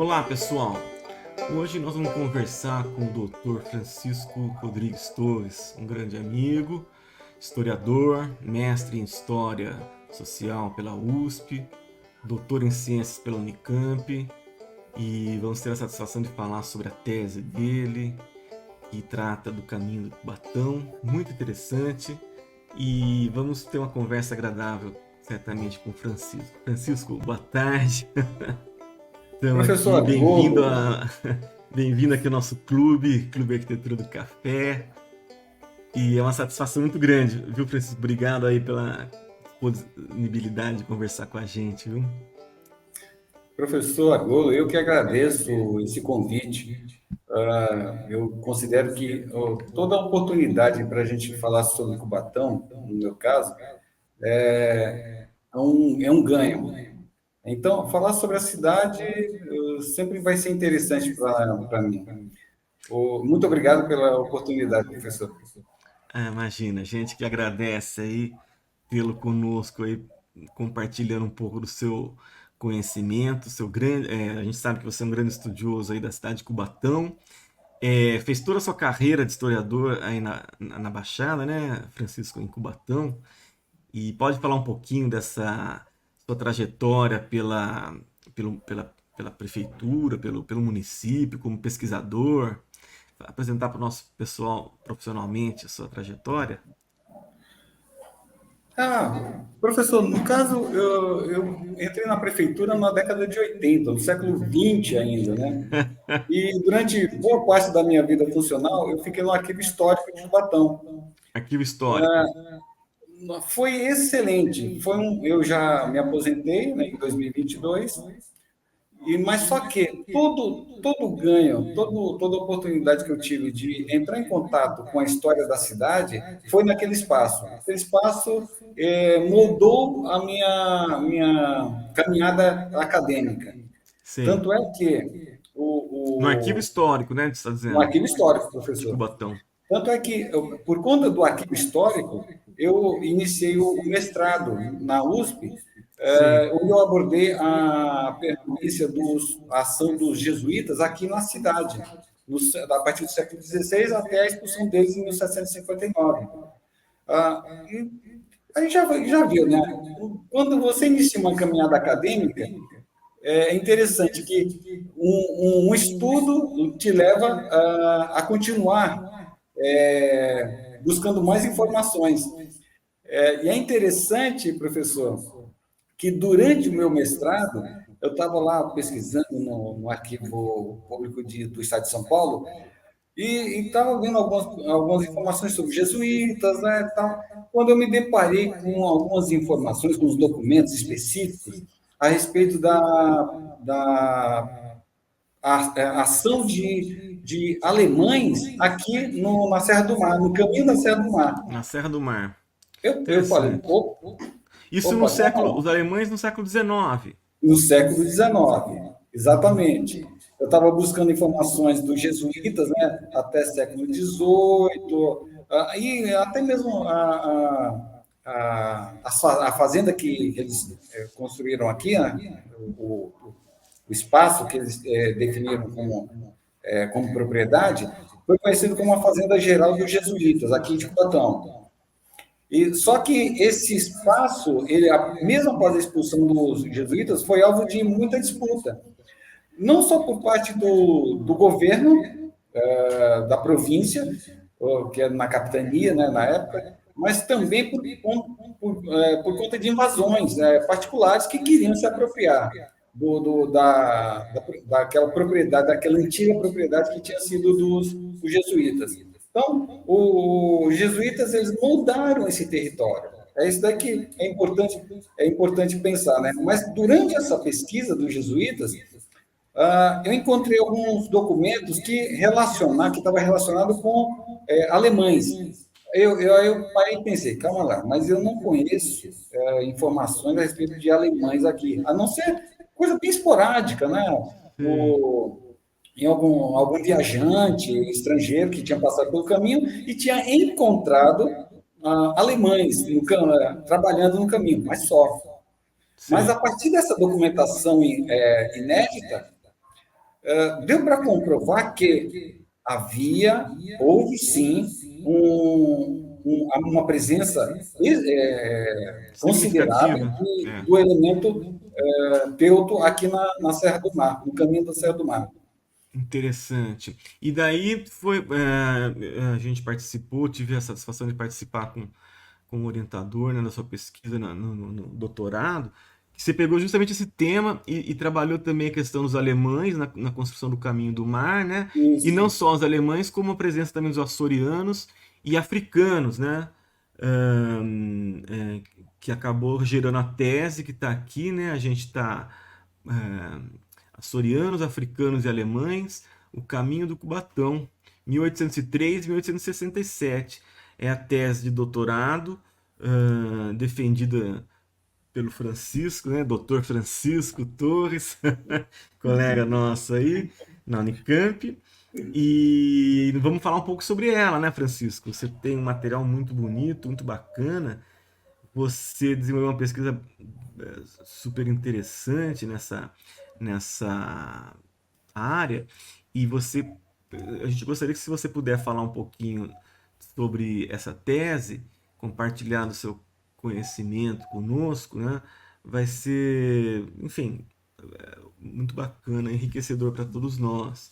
Olá, pessoal! Hoje nós vamos conversar com o Dr. Francisco Rodrigues Torres, um grande amigo, historiador, mestre em História Social pela USP, doutor em Ciências pela Unicamp, e vamos ter a satisfação de falar sobre a tese dele, que trata do caminho do Cubatão, muito interessante, e vamos ter uma conversa agradável, certamente, com o Francisco. Francisco, boa tarde! Estamos aqui, Professor Golo, bem-vindo aqui ao nosso Clube Arquitetura do Café. E é uma satisfação muito grande, viu, Francisco? Obrigado aí pela disponibilidade de conversar com a gente, viu? professor Golo, eu que agradeço esse convite. Eu considero que toda oportunidade para a gente falar sobre Cubatão, no meu caso, é um ganho. Então, falar sobre a cidade sempre vai ser interessante para mim. Muito obrigado pela oportunidade, professor. Ah, imagina, a gente que agradece aí tê-lo conosco aí, compartilhando um pouco do seu conhecimento, seu grande, a gente sabe que você é um grande estudioso aí da cidade de Cubatão. Fez toda a sua carreira de historiador aí na Baixada, né, Francisco, em Cubatão, e pode falar um pouquinho dessa sua trajetória pela prefeitura, pelo município, como pesquisador, apresentar para o nosso pessoal profissionalmente a sua trajetória? Professor, no caso, eu entrei na prefeitura na década de 80, no século 20 ainda, né? E durante boa parte da minha vida funcional, eu fiquei no Arquivo Histórico de Cubatão. Arquivo histórico. Foi excelente. Eu já me aposentei, né, em 2022, mas só que todo ganho, toda oportunidade que eu tive de entrar em contato com a história da cidade foi naquele espaço. Aquele espaço moldou a minha caminhada acadêmica. Sei. Tanto é que No arquivo histórico, né? Você está no dizendo? arquivo histórico, De professor. Cubatão. Tanto é que, por conta do arquivo histórico, eu iniciei o mestrado na USP, Sei. onde eu abordei a permanência a ação dos jesuítas aqui na cidade, a partir do século XVI até a expulsão deles em 1759. E a gente já viu, né? Quando você inicia uma caminhada acadêmica, é interessante que um estudo te leva a continuar buscando mais informações. E é interessante, professor, que durante o meu mestrado, eu estava lá pesquisando no Arquivo Público do Estado de São Paulo e estava vendo algumas informações sobre jesuítas, né, tal. Quando eu me deparei com algumas informações, com os documentos específicos a respeito da ação de alemães aqui na Serra do Mar, no caminho da Serra do Mar. Na Serra do Mar. Eu falei, Interessante. Isso no opa, século, os calma, alemães no século XIX. no século XIX, exatamente. Eu estava buscando informações dos jesuítas, né, até século XVIII, e até mesmo a fazenda que eles construíram aqui, né, o espaço que eles definiram como propriedade, foi conhecido como a Fazenda Geral dos Jesuítas, aqui de Cubatão. E só que esse espaço, mesmo após a expulsão dos jesuítas, foi alvo de muita disputa. Não só por parte do governo da província, que era na capitania, né, na época, mas também por conta de invasões particulares que queriam se apropriar daquela propriedade, daquela antiga propriedade que tinha sido dos jesuítas. Então, os jesuítas eles moldaram esse território. É isso daqui é importante pensar, né? Mas durante essa pesquisa dos jesuítas, eu encontrei alguns documentos que estavam relacionados com alemães. Eu parei e pensei, calma lá, mas eu não conheço informações a respeito de alemães aqui, a não ser coisa bem esporádica, né? Sei. O, em algum viajante estrangeiro que tinha passado pelo caminho e tinha encontrado alemães trabalhando no caminho, mas só. Mas Sei. a partir dessa documentação inédita, deu para comprovar que houve sim uma presença considerável Significativa. É. do elemento teuto aqui na Serra do Mar, no caminho da Serra do Mar. Interessante. E daí a gente participou, tive a satisfação de participar com o orientador, né, da sua pesquisa no doutorado, que você pegou justamente esse tema e trabalhou também a questão dos alemães na construção do caminho do mar, né? E não Isso. só os alemães, como a presença também dos açorianos e africanos, né? Ahn, é, que acabou gerando a tese que está aqui, né? A gente está açorianos, africanos e alemães, o caminho do Cubatão, 1803 e 1867. É a tese de doutorado defendida pelo Francisco, né? Doutor Francisco Torres, colega nosso aí na Unicamp. E vamos falar um pouco sobre ela, né, Francisco? Você tem um material muito bonito, muito bacana. Você desenvolveu uma pesquisa super interessante nessa área. E a gente gostaria que se você puder falar um pouquinho sobre essa tese, compartilhar do seu conhecimento conosco, né? Vai ser, enfim, muito bacana, enriquecedor para todos nós.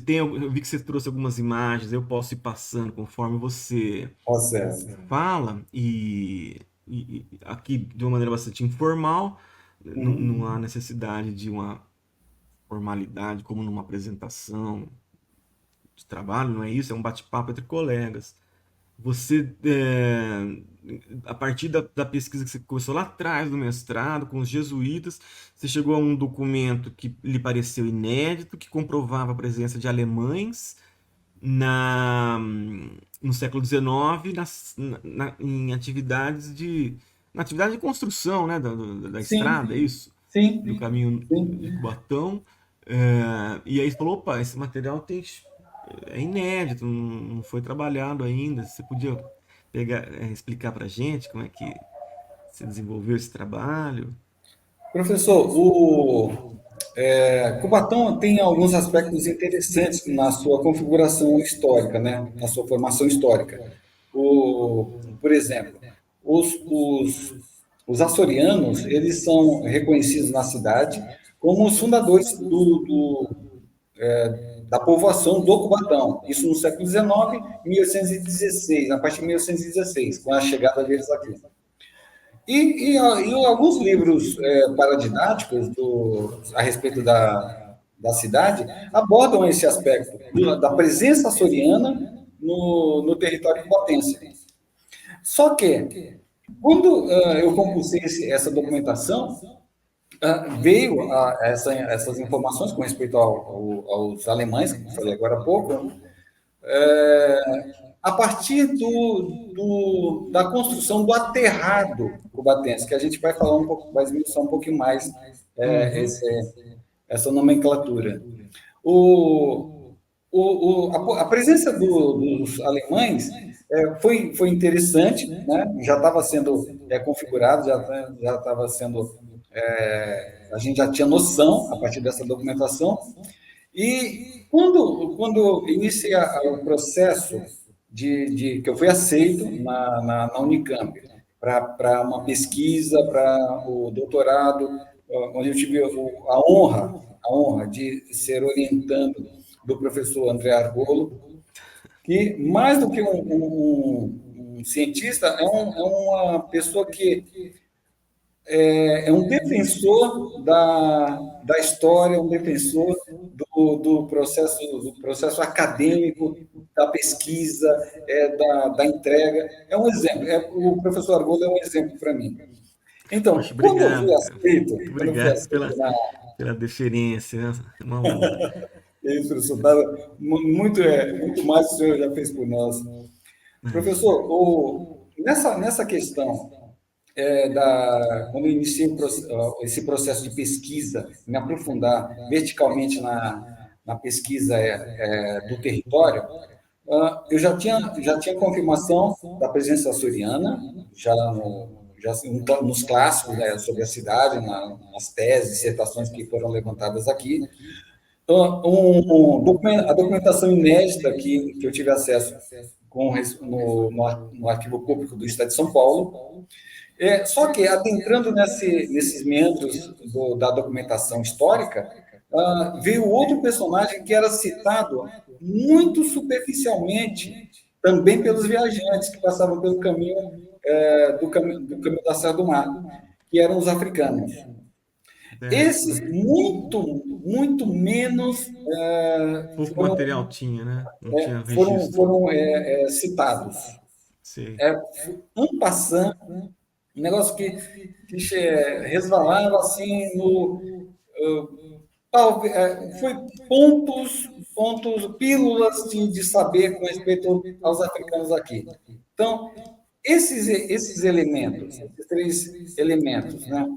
Eu vi que você trouxe algumas imagens, eu posso ir passando conforme você Tá certo. fala e aqui de uma maneira bastante informal, não há Uhum. necessidade de uma formalidade como numa apresentação de trabalho, não é isso, é um bate-papo entre colegas. Você, a partir da pesquisa que você começou lá atrás do mestrado, com os jesuítas, você chegou a um documento que lhe pareceu inédito, que comprovava a presença de alemães na, no século XIX em na atividade de construção, né, da estrada, é Sim, isso? Do sim, caminho de sim. Cubatão. E aí você falou, opa, esse material é inédito, não foi trabalhado ainda. Você podia explicar para gente como é que você desenvolveu esse trabalho? Professor, Cubatão tem alguns aspectos interessantes na sua configuração histórica, né? Na sua formação histórica. Por exemplo, os, os, os açorianos, eles são reconhecidos na cidade como os fundadores da povoação do Cubatão. Isso no século XIX, 1816, a partir de 1816, com a chegada deles aqui. E alguns livros paradidáticos a respeito da cidade abordam esse aspecto da presença açoriana no território cubatense. Só que, quando eu compusei essa documentação, veio essas informações com respeito aos alemães, que eu falei agora há pouco, a partir da construção do aterrado cubatense, que a gente vai falar um pouco, vai esmiuçar um pouquinho mais Uhum. essa nomenclatura. O, a presença dos alemães foi interessante, né? Já estava sendo configurado, já estava sendo. A gente já tinha noção, a partir dessa documentação, e quando inicia o processo que eu fui aceito na Unicamp para uma pesquisa, para o doutorado, onde eu tive a honra de ser orientando do professor André Argolo, que mais do que um cientista, é uma pessoa que é um defensor da história, um defensor do processo acadêmico, da pesquisa, da entrega. É um exemplo. O professor Argolo é um exemplo para mim. Então, Poxa, obrigado, cara. Muito quando eu fui obrigado aceito na pela deferência, né? É uma honra. isso, professor, muito mais o senhor já fez por nós. Imagina. Professor, nessa questão quando eu iniciei esse processo de pesquisa, me aprofundar verticalmente na pesquisa do território, eu já tinha confirmação da presença açoriana, já nos clássicos, né, sobre a cidade, nas teses, dissertações que foram levantadas aqui. A documentação inédita que eu tive acesso no Arquivo Público do Estado de São Paulo. Só que, adentrando nesses meandros da documentação histórica, veio outro personagem que era citado muito superficialmente, também pelos viajantes que passavam pelo caminho, do caminho da Serra do Mar, que eram os africanos. Esses, muito menos. Pouco material tinha, né? Não tinha registro. Foram citados. Sim. En passant, um negócio que resvalava assim foi pontos, pílulas de saber com respeito aos africanos aqui. Então, esses elementos, esses três elementos, né?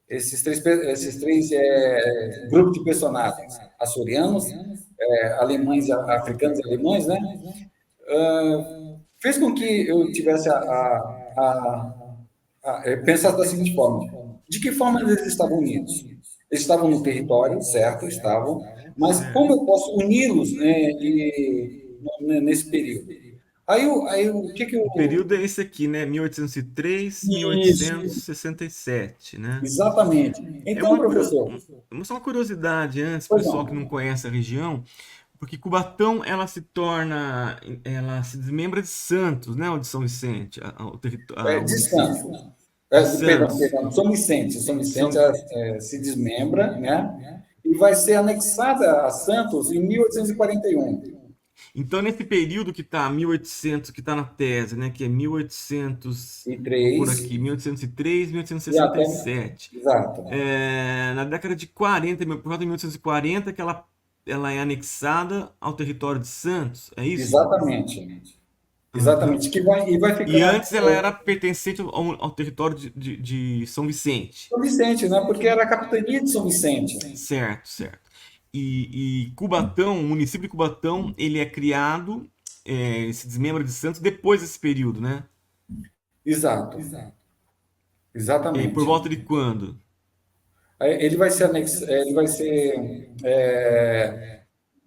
Esses três grupos de personagens, açorianos, alemães, africanos e alemães, né? Fez com que eu tivesse pensar da seguinte forma: de que forma eles estavam unidos? Eles estavam no território, certo? Estavam, mas como eu posso uni-los, né, nesse período? O período é esse aqui, né? 1803, 1867, né? Exatamente. Então, professor... Só uma curiosidade antes, pessoal que não conhece a região, porque Cubatão, ela se desmembra de Santos, né? Ou de São Vicente? De Santos. Perdão, São Vicente. São Vicente se desmembra, né? E vai ser anexada a Santos em 1841. Então, nesse período que está 1800, que está na tese, né, que é 1803, por aqui, 1803, 1867. Exato. Na década de 40, por volta de 1840, que ela é anexada ao território de Santos, é isso? Exatamente. Que vai ficar... E antes ela era pertencente ao território de São Vicente. São Vicente, né? Porque era a capitania de São Vicente. Certo. E Cubatão, o município de Cubatão, ele é criado, se desmembra de Santos depois desse período, né? Exato. Exatamente. E por volta de quando? Ele vai ser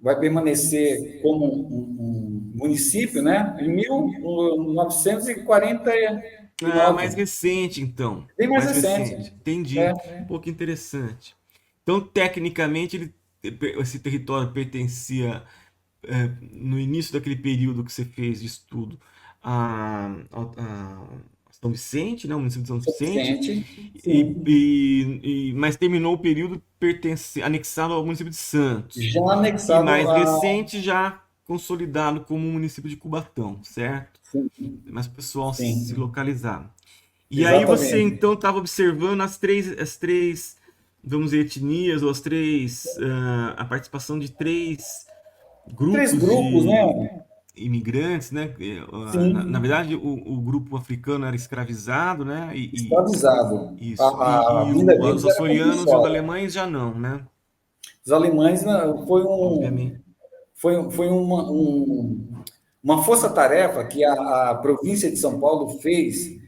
vai permanecer como um município, né? Em 1949. Mais recente, então. Bem mais recente. Entendi. Um pouco interessante. Então, tecnicamente, esse território pertencia, no início daquele período que você fez de estudo, a São Vicente, né? O município de São Vicente. Mas terminou o período anexado ao município de Santos. Já anexado. E mais recente, já consolidado como o município de Cubatão, certo? Sim. Mas o pessoal se localizar. E Exatamente. aí você, então, estava observando as três, vamos dizer, etnias, ou a participação de três grupos né? Imigrantes, né? Na verdade, o grupo africano era escravizado, né? Escravizado. Isso. Os açorianos e os alemães já não, né? Os alemães Obviamente. Foi uma força-tarefa que a província de São Paulo fez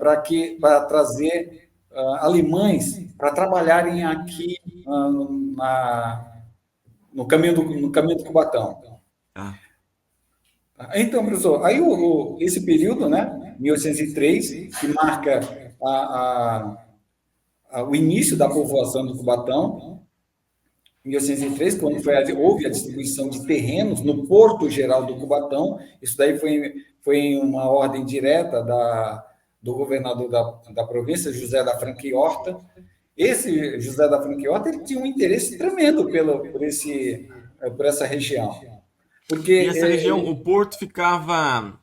para trazer alemães para trabalharem aqui no caminho do Cubatão. Então, professor, aí esse período, né, 1803, que marca o início da povoação do Cubatão, 1803, quando houve a distribuição de terrenos no Porto Geral do Cubatão. Isso daí foi uma ordem direta do governador da província, José da Franca e Horta. Esse José da Franca e Horta, ele tinha um interesse tremendo por essa região. Porque, e essa região, o porto ficava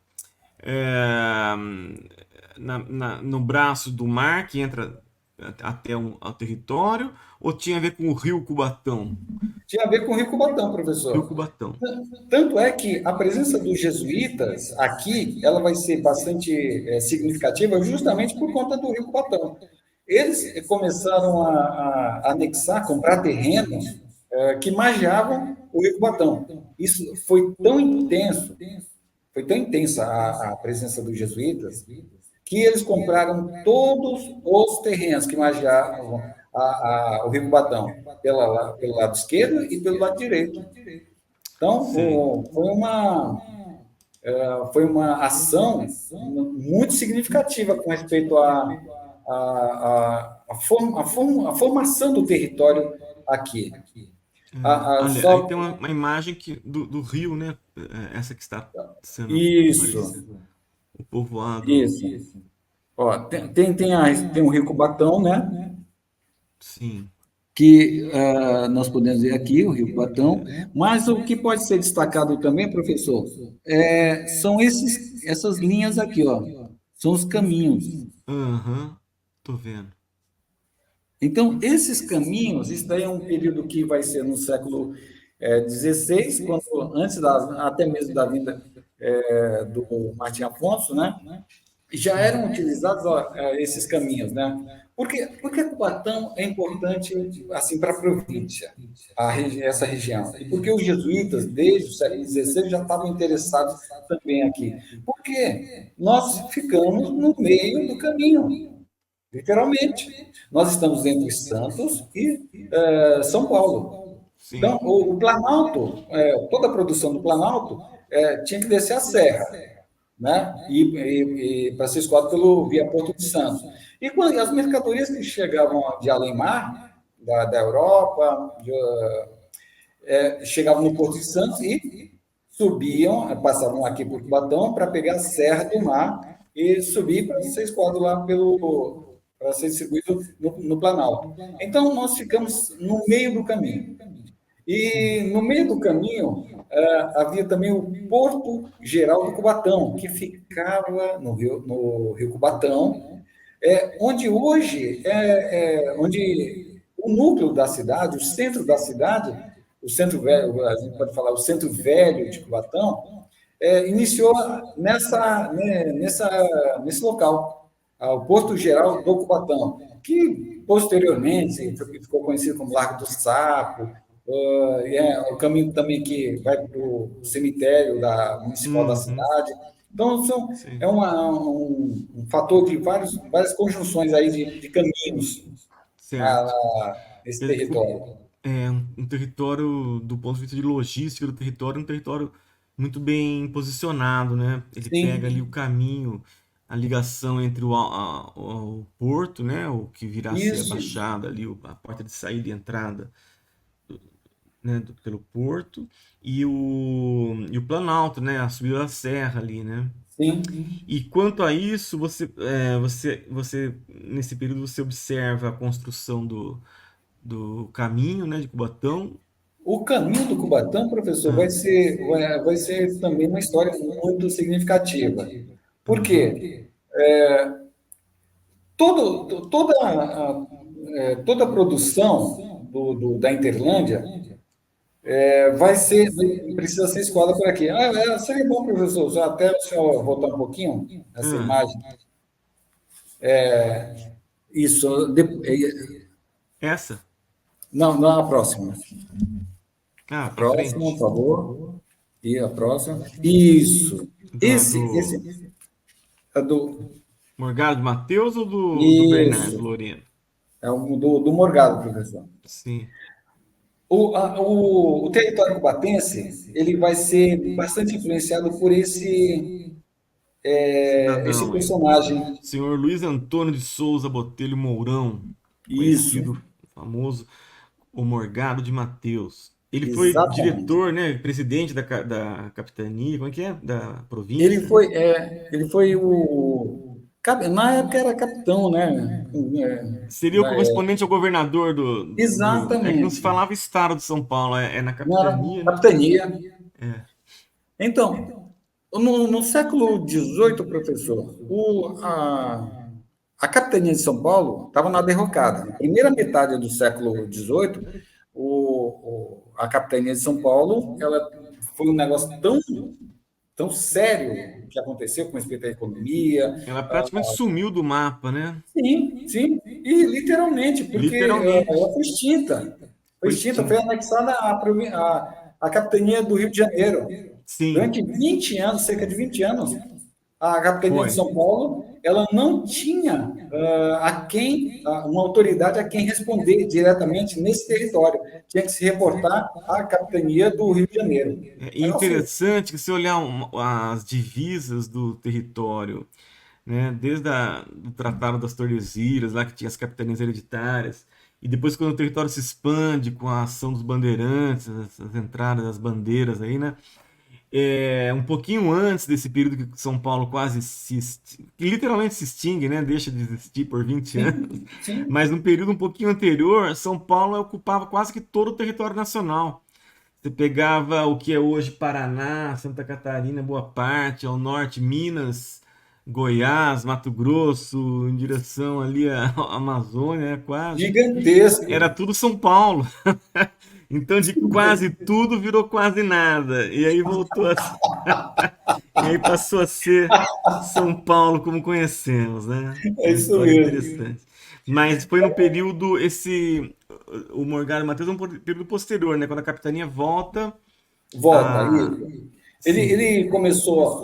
no braço do mar, que entra até ao território, ou tinha a ver com o rio Cubatão? Tinha a ver com o rio Cubatão, professor. Rio Cubatão. Tanto é que a presença dos jesuítas aqui, ela vai ser bastante significativa justamente por conta do rio Cubatão. Eles começaram a anexar, comprar terrenos que margeavam o rio Cubatão. Isso foi tão intensa a presença dos jesuítas, que eles compraram todos os terrenos que margeavam o Rio Cubatão, pelo lado esquerdo e pelo lado direito. Então, foi uma ação muito significativa com respeito à formação do território aqui. Olha, aí tem uma imagem do rio, né? Essa que está sendo Isso, aparecendo. O povoado. isso. Ó, tem o Rio Cubatão, né? Sim. Que nós podemos ver aqui, o Rio Cubatão, mas o que pode ser destacado também, professor, são essas linhas aqui, ó, são os caminhos. Aham, tô vendo. Então, esses caminhos, isso daí é um período que vai ser no século XVI, antes até mesmo da vinda do Martim Afonso, né? Já eram utilizados esses caminhos, né? Porque Cubatão é importante assim para a província, essa região. E porque os jesuítas, desde o século XVI, já estavam interessados também aqui. Porque nós ficamos no meio do caminho, literalmente. Nós estamos entre Santos e São Paulo. Sim. Então, o Planalto, toda a produção do Planalto tinha que descer a serra, né? E para ser escoado pelo via Porto de Santos. E quando as mercadorias que chegavam de além-mar, da Europa, chegavam no Porto de Santos e subiam, passavam aqui por Cubatão para pegar a Serra do Mar e subir para ser escoado lá para ser distribuído no Planalto. Então, nós ficamos no meio do caminho. E no meio do caminho havia também o Porto Geral do Cubatão, que ficava no Rio Cubatão, onde hoje onde o núcleo da cidade, o centro da cidade, o centro velho, a gente pode falar o centro velho de Cubatão, iniciou nesse local, o Porto Geral do Cubatão, que posteriormente ficou conhecido como Largo do Sapo, o caminho também que vai para o cemitério municipal da cidade. Então, um fator de várias conjunções aí de caminhos Certo. nesse território. É um território, do ponto de vista de logística do território, um território muito bem posicionado, né? Ele pega ali o Sim, caminho, a ligação entre o porto, né? O que virá a ser a isso, baixada ali, a porta de saída e entrada, né? Pelo porto, e o Planalto, né? A subida da serra ali, né? sim. E quanto a isso, você nesse período você observa a construção do caminho, né, de Cubatão. O caminho do Cubatão, professor, Ah, vai ser também uma história muito significativa. Por aham. quê? Toda a produção da Interlândia precisa ser escoada por aqui. Seria bom, professor, já até o senhor voltar um pouquinho essa Ah, imagem. Isso. essa? Não, não a próxima. Ah, A para próxima, por frente. favor. E a próxima. Isso. Do Esse é do. Morgado de Mateus ou do Bernardo Isso. Loreno? É do Morgado, professor. Sim. O território cubatense ele vai ser bastante influenciado por esse Cidadão aí. personagem. Senhor Luiz Antônio de Souza Botelho Mourão, Isso, conhecido, famoso, o Morgado de Mateus. Ele foi exatamente. diretor, né, presidente da capitania, como é que é? Da Ele província. foi, ele foi na época era capitão, né? Seria o correspondente ao governador É que não se Exatamente. falava estado de São Paulo, é na Na capitania, né? capitania. É. Então, no século XVIII, professor, a capitania de São Paulo estava na derrocada. Na primeira metade do século XVIII, a capitania de São Paulo ela foi um negócio tão sério que aconteceu com respeito à economia. Ela praticamente sumiu do mapa, né? Sim, sim, e literalmente, porque ela Literalmente. foi extinta. Foi Foi extinta, foi extinta. anexada à capitania do Rio de Janeiro. Sim. Durante 20 anos, cerca de 20 anos, a capitania de Foi. São Paulo, ela não tinha uma autoridade a quem responder diretamente nesse território. Tinha que se reportar à capitania do Rio de Janeiro. É interessante que se olhar as divisas do território, né, desde o Tratado das Tordesilhas, lá que tinha as capitanias hereditárias, e depois quando o território se expande com a ação dos bandeirantes, as entradas, as bandeiras aí, né, um pouquinho antes desse período que São Paulo quase que literalmente se extingue, né, deixa de existir por 20 anos, Sim, sim. mas num período um pouquinho anterior, São Paulo ocupava quase que todo o território nacional. Você pegava o que é hoje Paraná, Santa Catarina, boa parte, ao norte, Minas, Goiás, Mato Grosso, em direção ali à Amazônia, quase. Gigantesco. Era tudo São Paulo. Então, de quase tudo virou quase nada. E aí voltou a... E aí passou a ser São Paulo como conhecemos, né? É Uma isso história mesmo. interessante. Mas foi no período, o Morgado Matheus é um período posterior, né? Quando a capitania volta Volta a... aí. Sim. Ele começou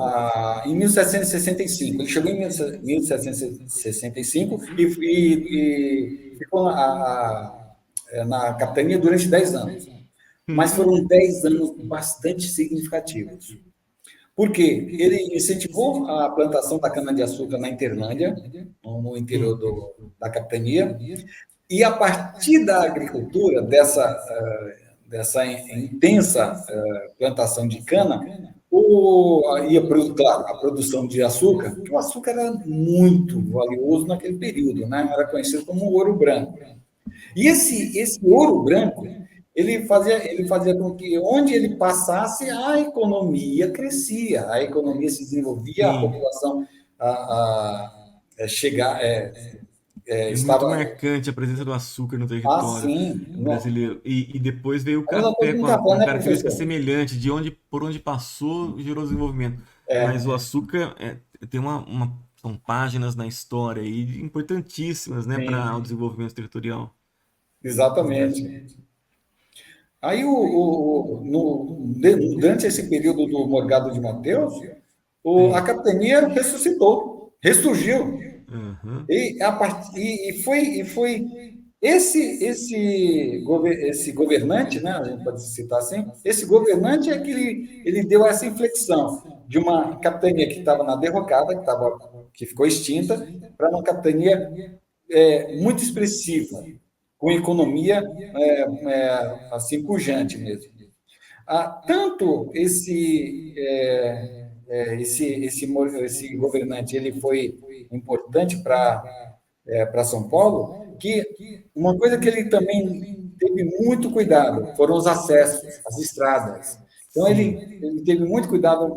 em 1765. Ele chegou em 1765 e ficou na capitania durante 10 anos. Mas foram 10 anos bastante significativos. Por quê? Ele incentivou a plantação da cana-de-açúcar na Interlândia, no interior Sim. da capitania, e a partir da agricultura, dessa intensa plantação de cana, claro, a produção de açúcar, que o açúcar era muito valioso naquele período, né? Era conhecido como ouro branco. E esse ouro branco, ele fazia com que onde ele passasse, a economia crescia, a economia se desenvolvia, a Sim. população a, a, chegar, É muito estava marcante a presença do açúcar no território assim. brasileiro. E depois veio o A mesma coisa café com com, o com café, uma né, característica professor? semelhante, por onde passou, gerou desenvolvimento. Mas o açúcar tem são páginas na história aí importantíssimas, né, para o Sim, desenvolvimento territorial do Brasil. exatamente. Aí, durante esse período do Morgado de Mateus, a Sim. capitania ressuscitou, ressurgiu. Aham. E foi esse governante, né, a gente pode citar assim, esse governante é que ele deu essa inflexão de uma capitania que estava na derrocada, que ficou extinta, para uma capitania muito expressiva, com economia assim pujante mesmo. Tanto esse governante ele foi importante para São Paulo, que uma coisa que ele também teve muito cuidado foram os acessos, as estradas. Então, Sim. ele teve muito cuidado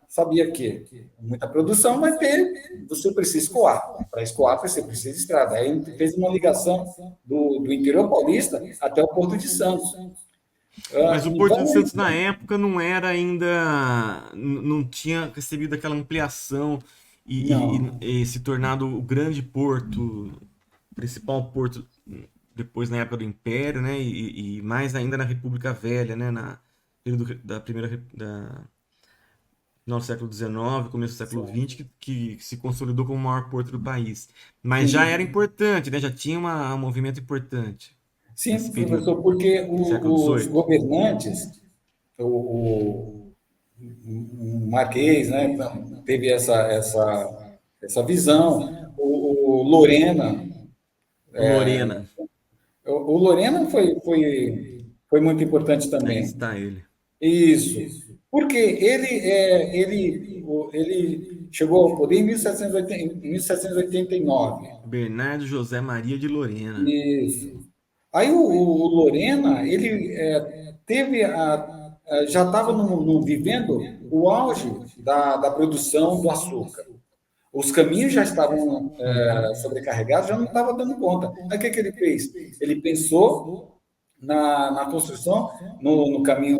sabia que muita produção vai ter, você precisa escoar. Para escoar, você precisa de estrada. Aí ele fez uma ligação do interior paulista até o Porto de Santos. Mas o Porto de Vale Santos na época não era ainda, não tinha recebido aquela ampliação Não, e se tornado o grande porto, principal porto depois na época do Império, né? E mais ainda na República Velha, né? Na período da primeira final do século XIX, começo do século XX, que se consolidou como o maior porto do país. Mas já era sim. importante, né? Já tinha um movimento importante nesse Sim, período, professor, porque século os XVIII. governantes, o, o Marquês, né, teve essa visão, o Lorena, O Lorena, o Lorena foi muito importante aí também. está ele. Isso, porque ele chegou ao poder em 1789. Bernardo José Maria de Lorena. Isso. Aí o Lorena, ele já estava vivendo o auge da produção do açúcar. Os caminhos já estavam Uhum. sobrecarregados, já não estava dando conta. Aí o que ele fez? Ele pensou na construção, no caminho,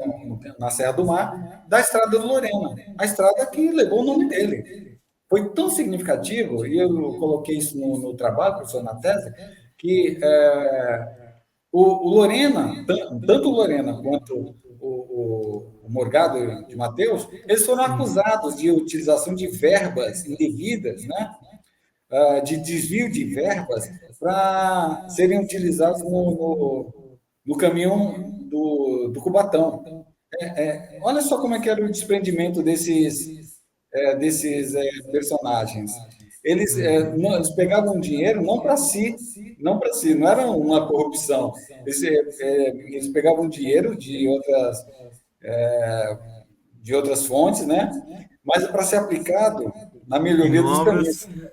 na Serra do Mar, da Estrada do Lorena. A estrada que levou o nome dele. Foi tão significativo, e eu coloquei isso no trabalho, professor, na tese, que o Lorena, tanto o Lorena quanto o Morgado de Mateus, eles foram acusados de utilização de verbas indevidas, né? De desvio de verbas para serem utilizados no caminhão do Cubatão. Olha só como é que era o desprendimento desses personagens. Eles pegavam dinheiro não para si, não era uma corrupção. Eles pegavam dinheiro de outras fontes, né? Mas para ser aplicado na Em melhoria dos caminhos. obras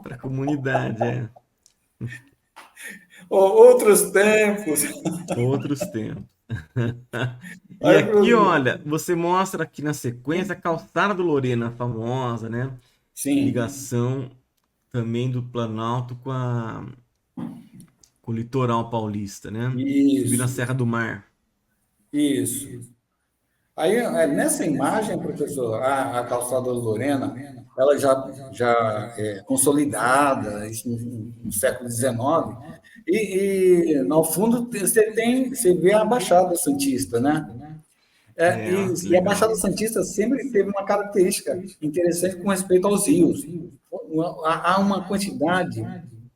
para a comunidade, Outros tempos. outros tempos. E Aí, aqui, olha, você mostra aqui na sequência a Calçada do Lorena, famosa, né? sim, Ligação também do Planalto com o litoral paulista, né? Subindo a isso, Serra do Mar. isso. Aí, nessa imagem, professor, a calçada Lorena, ela já é consolidada, isso no século XIX, no fundo você vê a Baixada Santista, né? Ó, que E a Baixada legal. Santista sempre teve uma característica interessante com respeito aos rios. Há uma quantidade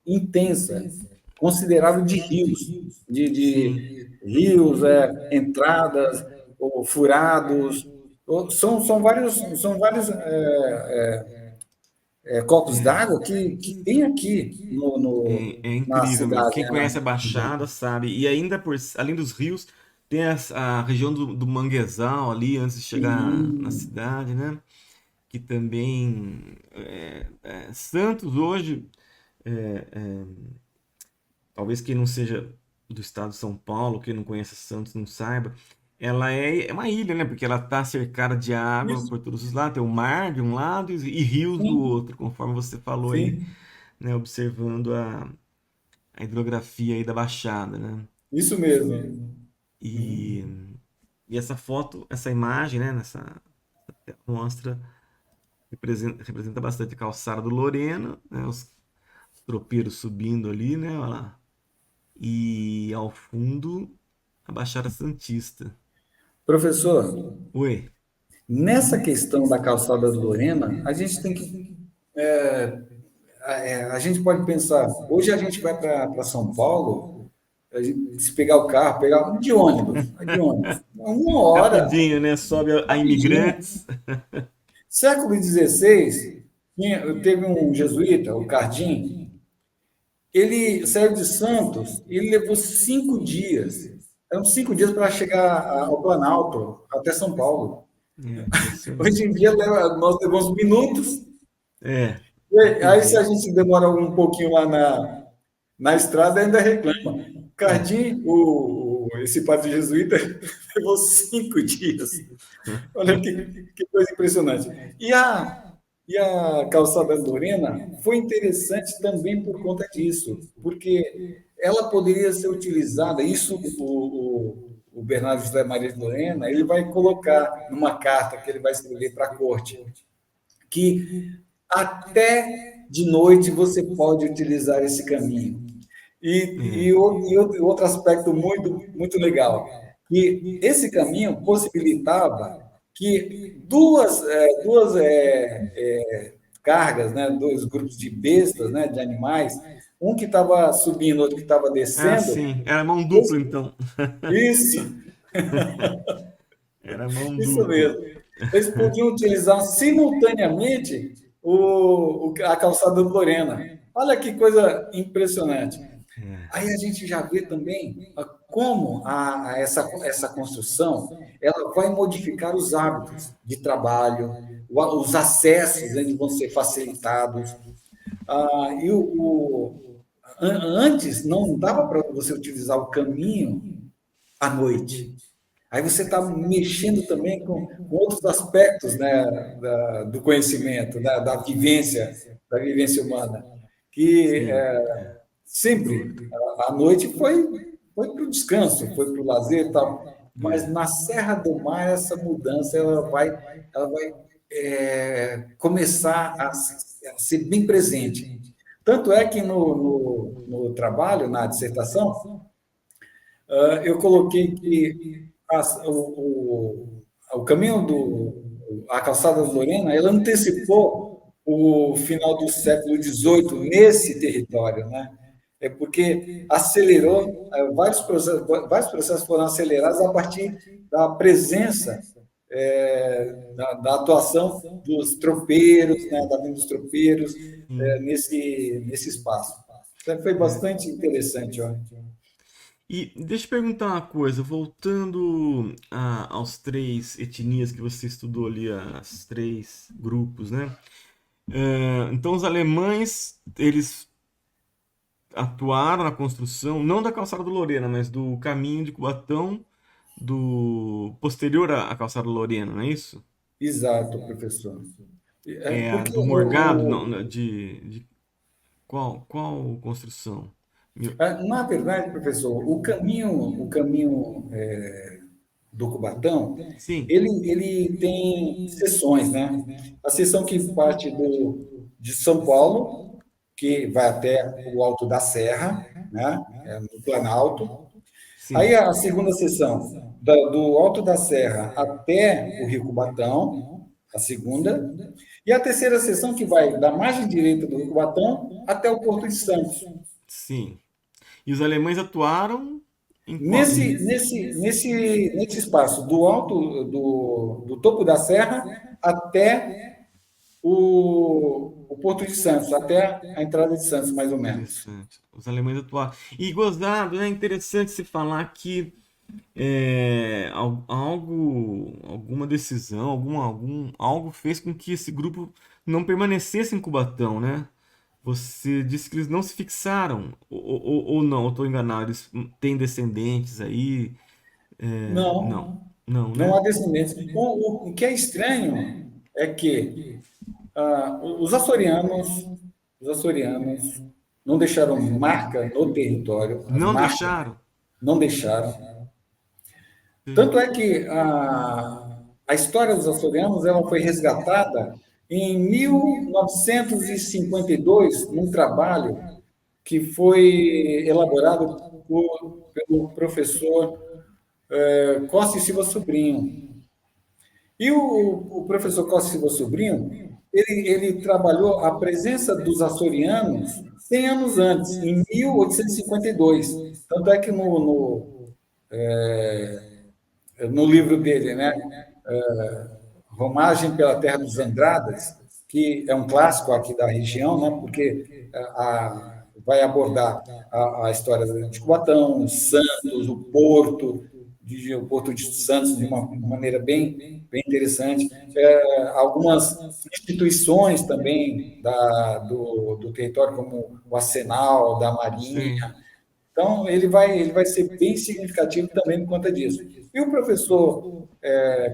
intensa, considerável de rios, Sim. de rios, entradas, ou furados. São vários copos É, d'água que tem aqui é na incrível mesmo. cidade. Quem conhece a Baixada sabe. E ainda além dos rios, tem a região do Manguezal ali, antes de chegar na Sim, cidade, né? Que também Santos hoje, é, é, talvez quem não seja do estado de São Paulo, quem não conhece Santos não saiba, ela é uma ilha, né? Porque ela está cercada de água isso, por todos os lados, tem o mar de um lado e rios do sim, outro, conforme você falou aí, sim, né? Observando a hidrografia aí da Baixada, né? isso mesmo. E, e essa foto, essa imagem, né? Mostra, representa bastante a calçada do Lorena, né? Os tropeiros subindo ali, né? Olha lá. E ao fundo, a Baixada Santista. Professor, Oi. nessa questão da calçada do Lorena, a gente tem que. A gente pode pensar, hoje a gente vai para São Paulo, se pegar o carro, pegar de ônibus, uma hora, Rapidinho, né? Sobe a rapidinho. Imigrantes. Século XVI, teve um jesuíta, o Cardim, ele saiu de Santos, ele levou 5 dias. Eram 5 dias para chegar ao Planalto, até São Paulo. É Hoje impressionante. em dia nós levamos minutos. É, Aí, se a rapidinho. gente demora um pouquinho lá na estrada, ainda reclama. Cardim, esse padre jesuíta, levou 5 dias. Olha que coisa impressionante. E a calçada Lorena foi interessante também por conta disso, porque ela poderia ser utilizada, isso o Bernardo José Maria de Lorena, ele vai colocar numa carta que ele vai escrever para a corte, que até de noite você pode utilizar esse caminho. É, E outro aspecto muito legal, que esse caminho possibilitava que duas cargas, né, dois grupos de bestas, né, de animais, um que estava subindo, outro que estava ah, descendo, sim. Era mão dupla, esse- então. isso, Era mão isso dupla. mesmo. Eles podiam utilizar simultaneamente a calçada do Lorena. Olha que coisa impressionante. É, Aí a gente já vê também como essa construção ela vai modificar os hábitos de trabalho, os acessos eles vão ser facilitados. Antes não dava para você utilizar o caminho à noite. Aí você está mexendo também com outros aspectos, né, do conhecimento, da vivência humana, que sim. Sem sempre dúvida. à noite foi para o descanso, foi para o lazer e tal. Mas É, na Serra do Mar, essa mudança ela vai começar a ser bem presente. Tanto é que no trabalho, na dissertação, eu coloquei que o caminho a calçada da Lorena, ela antecipou o final do século XVIII nesse território, né? É porque acelerou, vários processos foram acelerados a partir da presença, da atuação dos tropeiros, né, da vinda dos tropeiros, Sim. nesse espaço. Então, foi É. bastante interessante, ó. E deixa eu perguntar uma coisa, voltando aos três etnias que você estudou ali, as três grupos, né? Então os alemães, eles atuaram na construção, não da calçada do Lorena, mas do caminho de Cubatão, do posterior à calçada do Lorena, não é isso? Exato, professor. É, Porque do Morgado, não, de qual construção? na verdade, professor, o caminho do Cubatão, Sim, ele tem seções, né? A seção que parte de São Paulo, que vai até o Alto da Serra, né? No Planalto. Aí sim. a segunda seção, do Alto da Serra até o Rio Cubatão, a segunda. E a terceira seção que vai da margem direita do Rio Cubatão até o Porto de Santos. Sim. E os alemães atuaram em qual? Nesse espaço, do topo da serra até o Porto de Santos, até a entrada de Santos, mais ou menos. Interessante. Os alemães atuaram. E gozado, é interessante se falar que alguma decisão, algo fez com que esse grupo não permanecesse em Cubatão, né? Você disse que eles não se fixaram, ou não, eu estou enganado, eles têm descendentes aí? Não, Não, não, não há né? descendentes. O que é estranho é que os açorianos não deixaram marca no território, as Não marcas deixaram? não deixaram. Sim. Tanto é que a história dos açorianos ela foi resgatada em 1952, num trabalho que foi elaborado pelo professor Costa e Silva Sobrinho. E o professor Costa e Silva Sobrinho, ele trabalhou a presença dos açorianos 100 anos antes, em 1852. Tanto é que no livro dele, né? Romagem pela Terra dos Andradas, que é um clássico aqui da região, né? Porque vai abordar a história de Cubatão, Santos, o Porto de Santos de uma maneira bem interessante. Algumas instituições também do território, como o Arsenal da Sim. Marinha, então, ele vai ser bem significativo também por conta disso. E o professor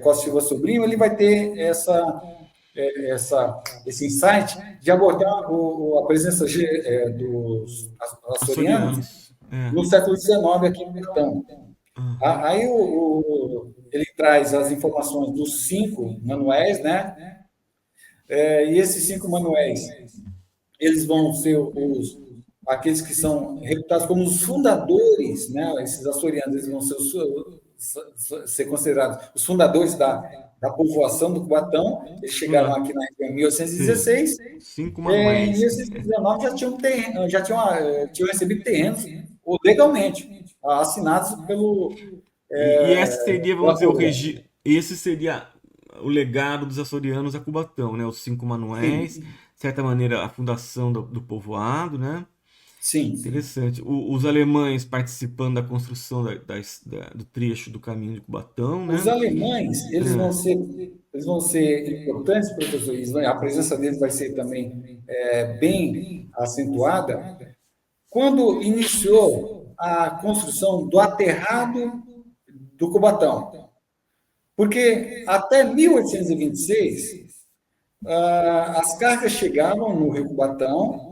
Costa Silva Sobrinho, ele vai ter esse insight de abordar a presença dos açorianos Açorianos. É. no século XIX aqui em Portão. Aham. Aí ele traz as informações dos 5 manuéis, né? E esses 5 manuéis eles vão ser aqueles que são reputados como os fundadores, né? Esses açorianos, eles vão ser considerados os fundadores da povoação do Cubatão. Eles chegaram Funda. aqui na região em Sim. 1816. 5 manuéis. Em 1819 já tinham recebido terrenos legalmente, assinados E esse seria, vamos pela dizer, coroa. esse seria o legado dos açorianos a Cubatão, né? Os 5 manuéis, de Sim, certa maneira, a fundação do povoado, né? sim. Interessante. Os alemães participando da construção do trecho do caminho de Cubatão, Os né? alemães, É. eles vão ser importantes, professor. A presença deles vai ser também bem acentuada quando iniciou a construção do aterrado do Cubatão. Porque até 1826, as cargas chegavam no Rio Cubatão,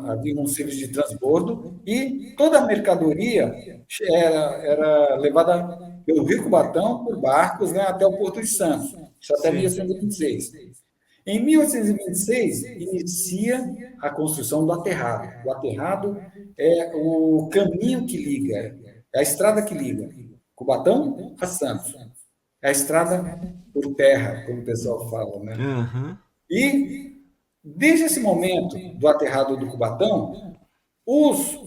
havia um serviço de transbordo e toda a mercadoria era levada pelo Rio Cubatão por barcos, né, até o Porto de Santos, isso até Sim. 1826. Em 1826, inicia a construção do aterrado. O aterrado é o caminho que liga, é a estrada que liga Cubatão a Santos. a estrada por terra, como o pessoal fala, né? Aham. E desde esse momento do aterrado do Cubatão, os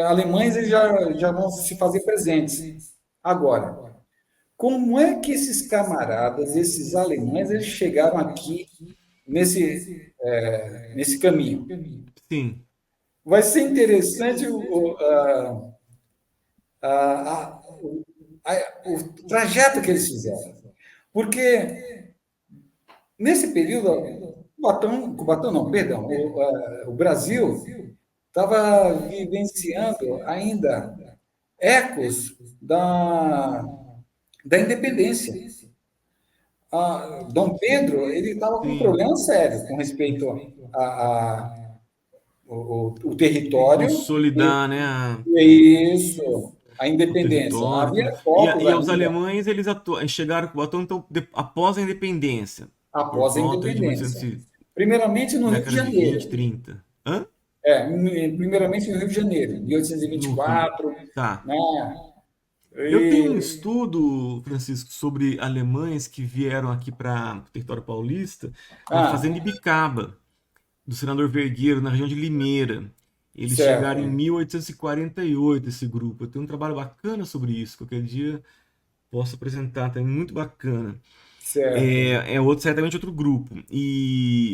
alemães eles já vão se fazer presentes. Agora, como é que esses camaradas, esses alemães, eles chegaram aqui nesse caminho? Sim. Vai ser interessante o trajeto que eles fizeram. Porque nesse período, Cubatão não, perdão, o Brasil estava vivenciando ainda ecos da independência. Dom Pedro ele estava com um Sim. problema sério com respeito o território Consolidar, né, e isso, a o independência. território, tudo. Havia focos E os ainda alemães, eles chegaram a Cubatão, então, após a independência, por após a volta de independência. 1800, Primeiramente no Rio de década de 20, Janeiro. 30. Hã? Primeiramente no Rio de Janeiro, No Rio. 1824, Tá. né? Eu tenho um E, estudo, Francisco, sobre alemães que vieram aqui para o território paulista, na fazenda ah, Ibicaba, do senador Vergueiro, na região de Limeira. Eles chegaram em certo, 1848, esse grupo. Eu tenho um trabalho bacana sobre isso, qualquer dia posso apresentar, tá muito bacana. certo. É outro, certamente outro grupo.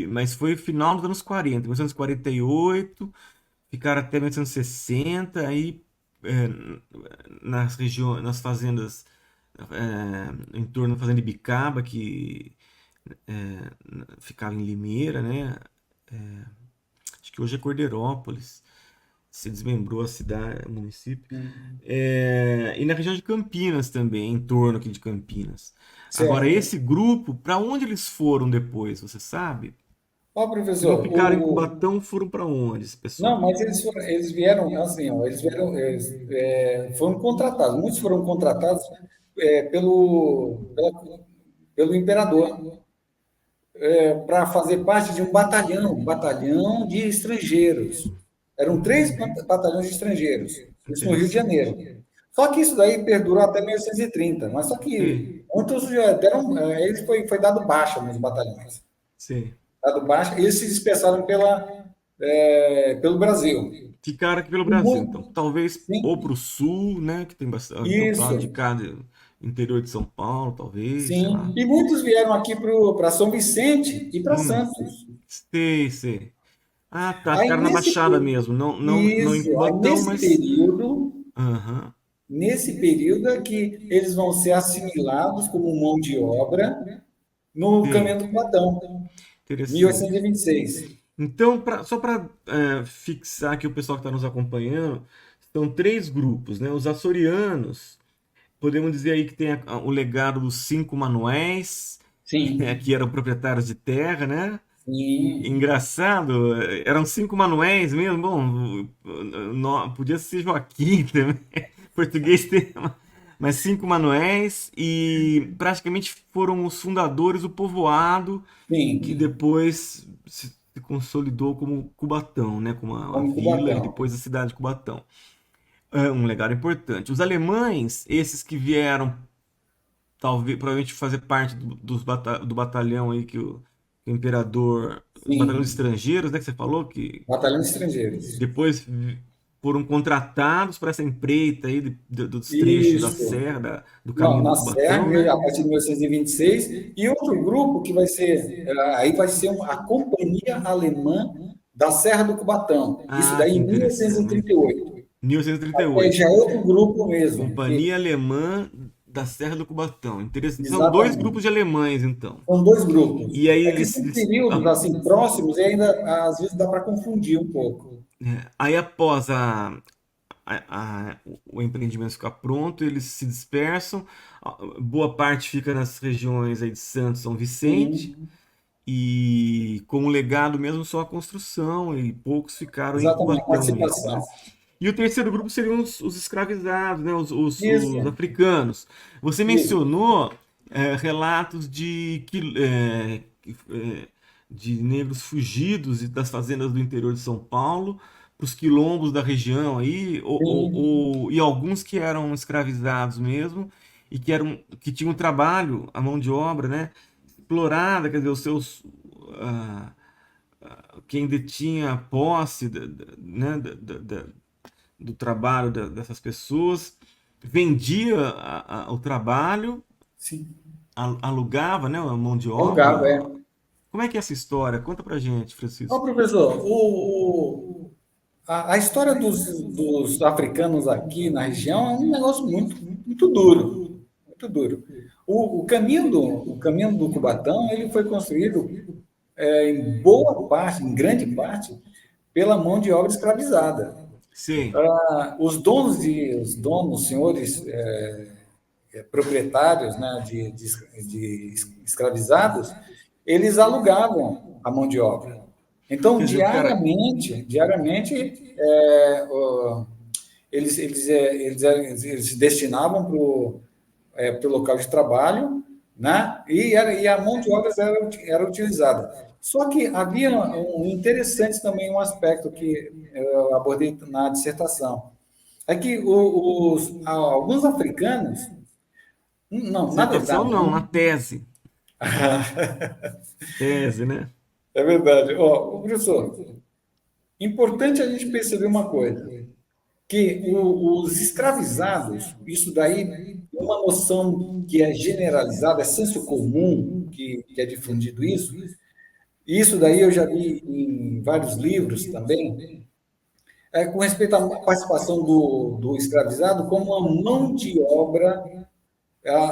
Mas foi final dos anos 40, 1948, ficaram até 1960, aí é, nas regiões, nas fazendas em torno da fazenda Ibicaba, que ficava em Limeira, né? Acho que hoje é Cordeirópolis, se desmembrou a cidade, o município. E na região de Campinas também, em torno aqui de Campinas. Agora, Certo. esse grupo, para onde eles foram depois, você sabe? Ó, Se não professor, ficaram em Cubatão, foram para onde esse não, pessoal? mas eles vieram assim, ó, foram contratados, muitos foram contratados pelo imperador para fazer parte de um batalhão de estrangeiros. Eram três batalhões de estrangeiros, isso no Rio de Interessante. Janeiro. Só que isso daí perdurou até 1930, mas só Sim, que muitos já deram, eles foi dado baixa nos batalhões. sim. Dado baixa, eles se dispersaram pelo Brasil. Ficaram aqui pelo E Brasil, então. muito, Talvez ou para sim, o sul, né? Que tem bastante. Então, para lá de isso, cá, interior de São Paulo, talvez, sei sim. lá. E muitos vieram aqui para São Vicente e para Hum, Santos. sei, sei. Ah, tá. Aí Ficaram na Baixada mesmo. Não em isso, aí Cubatão, mas. Aham, nesse período é que eles vão ser assimilados como mão de obra no sei. caminho do Cubatão, Interessante. 1826. Então, só para fixar aqui o pessoal que está nos acompanhando, são três grupos, né? Os açorianos, podemos dizer aí que tem o legado dos cinco manuéis, que Sim, eram proprietários de terra, né? sim, Engraçado, eram cinco manuéis mesmo. Bom, podia ser Joaquim também. Português tem, mas cinco manuéis e praticamente foram os fundadores do povoado que sim, depois se consolidou como Cubatão, né? Como a como vila e Cubatão. depois a cidade de Cubatão. É um legado importante. Os alemães, esses que vieram talvez provavelmente fazer parte do batalhão aí que o imperador, os batalhões Sim, estrangeiros, né, que você falou que batalhões estrangeiros. depois foram contratados para essa empreita aí dos trechos da Isso. serra, do Não, caminho do na Serra, Cubatão, né? a partir de 1926, e outro grupo que vai ser, aí vai ser a Companhia Alemã da Serra do Cubatão, isso Ah, daí que em interessante. 1938. 1938. Já é outro grupo mesmo, Companhia Alemã da Serra do Cubatão. Interessante. São dois grupos exatamente. de alemães, então. São dois grupos. E aí É que são períodos assim próximos e ainda às vezes dá para confundir um pouco. aí após o empreendimento ficar pronto, eles se dispersam. Boa parte fica nas regiões aí de Santos, São Vicente, Sim, e como legado mesmo só a construção, e poucos ficaram em exatamente, a Cubatão mesmo, participação. né? E o terceiro grupo seriam os escravizados, né? Os Isso, africanos. Você isso. mencionou relatos de negros fugidos das fazendas do interior de São Paulo para os quilombos da região aí, Sim, e alguns que eram escravizados mesmo e que tinha um trabalho, a mão de obra, né, explorada, quer dizer, os seus ah, quem detinha posse, né, do trabalho dessas pessoas, vendia o trabalho, Sim. alugava, né, a mão de Alugava, obra. é. Como é que é essa história? Conta pra gente, Ó, Francisco. professor, a história dos africanos aqui na região é um negócio muito duro, muito duro. O caminho do Cubatão, ele foi construído em boa parte, em grande parte, pela mão de obra escravizada. Sim, Os donos, senhores proprietários, né, de escravizados, eles alugavam a mão de obra. Então, quer dizer, o cara. diariamente eles se destinavam para o local de trabalho, né? E a mão de obra era utilizada. Só que havia um interessante também, um aspecto que eu abordei na dissertação. É que alguns africanos, não, na Dissertação verdade, não, na tese. Tese, né? é verdade. Ó, professor, importante a gente perceber uma coisa, que os escravizados, isso daí é uma noção que é generalizada, é senso comum que é difundido isso. E isso daí eu já vi em vários livros também, com respeito à participação do escravizado como uma mão de obra,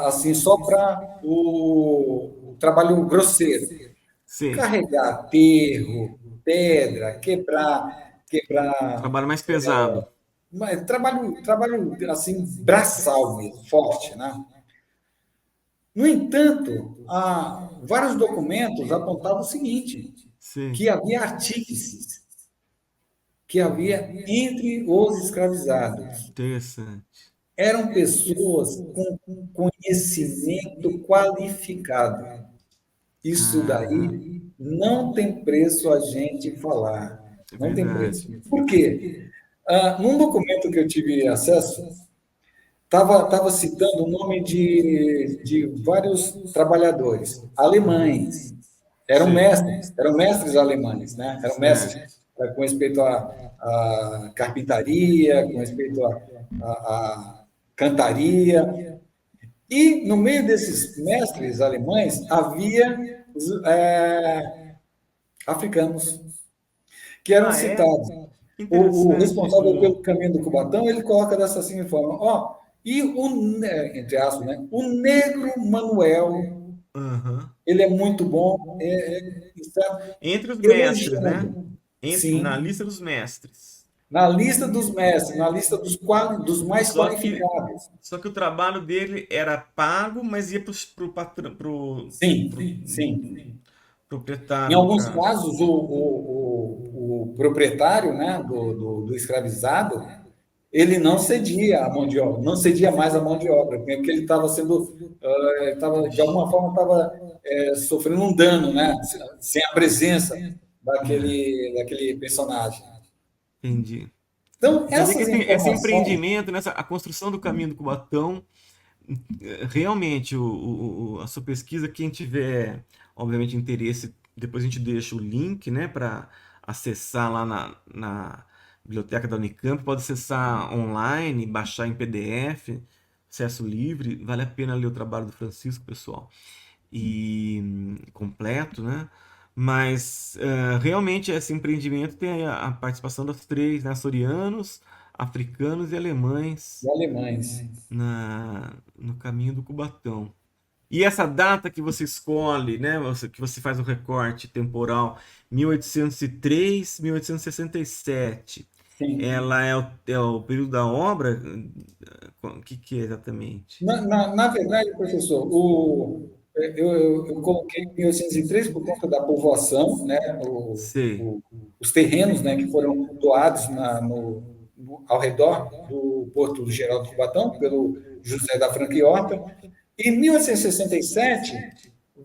assim, só para o trabalho grosseiro. Sim. Carregar aterro, pedra, quebrar Trabalho mais pesado. mas trabalho assim, braçal mesmo, forte, né? No entanto, vários documentos apontavam o seguinte, Sim. que havia artífices, que havia entre os escravizados. Interessante. Eram pessoas com conhecimento qualificado. Isso Aham. daí não tem preço a gente falar. É Não tem verdade. preço. Por quê? Num documento que eu tive acesso, estava citando o nome de vários trabalhadores alemães. Sim. Eram mestres alemães, né? Eram Certo. mestres com respeito à carpintaria, com respeito à cantaria. E no meio desses mestres alemães havia africanos que eram Ah, é? citados. Que O interessante. responsável pelo caminho do Cubatão, ele coloca dessa assim forma, ó, entre aspas, né, o negro Manuel, Aham. ele é muito bom, está Entre os mestres, né? elogiando, Na sim, lista dos mestres. na lista dos mestres, na lista dos mais Só que, qualificados. só que o trabalho dele era pago, mas ia Sim, sim. Em proprietário, no alguns caso. casos, o proprietário, né, do escravizado, ele não cedia a mão de obra, não cedia mais a mão de obra, porque ele estava sendo, de alguma forma, estava sofrendo um dano, né, sem a presença É, daquele personagem. entendi. Então, Quer dizer que essas esse informações, empreendimento, a construção do caminho do Cubatão, realmente, a sua pesquisa, quem tiver, obviamente, interesse, depois a gente deixa o link, né, para acessar lá na biblioteca da Unicamp, pode acessar online, baixar em PDF, acesso livre, vale a pena ler o trabalho do Francisco, pessoal, e completo, né? Mas realmente esse empreendimento tem a participação das três, né? Açorianos, africanos e alemães de alemães. no caminho do Cubatão. E essa data que você escolhe, né, que você faz o recorte temporal, 1803, 1867, Sim. ela é o período da obra? O que é exatamente? Na verdade, professor, eu coloquei 1903 por conta da povoação, né, Sei. os terrenos, né, que foram doados ao redor do Porto do Geraldo Cubatão, pelo José da Franca e Horta. E 1867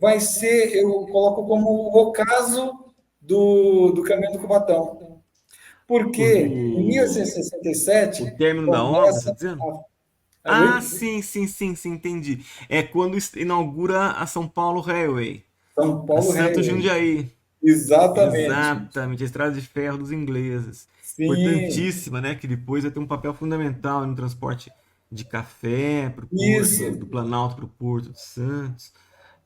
vai ser, eu coloco como o ocaso do Caminho do Cubatão. O Porque em do o 1867 término da obra, está começa dizendo? Ah, sim, sim, sim, sim, entendi. É quando inaugura a São Paulo Railway, São a Paulo Santos Railway. Jundiaí. Exatamente. Exatamente, a estrada de ferro dos ingleses. Sim, Importantíssima, né? Que depois vai ter um papel fundamental no transporte de café para o porto, isso. do Planalto para o Porto de Santos.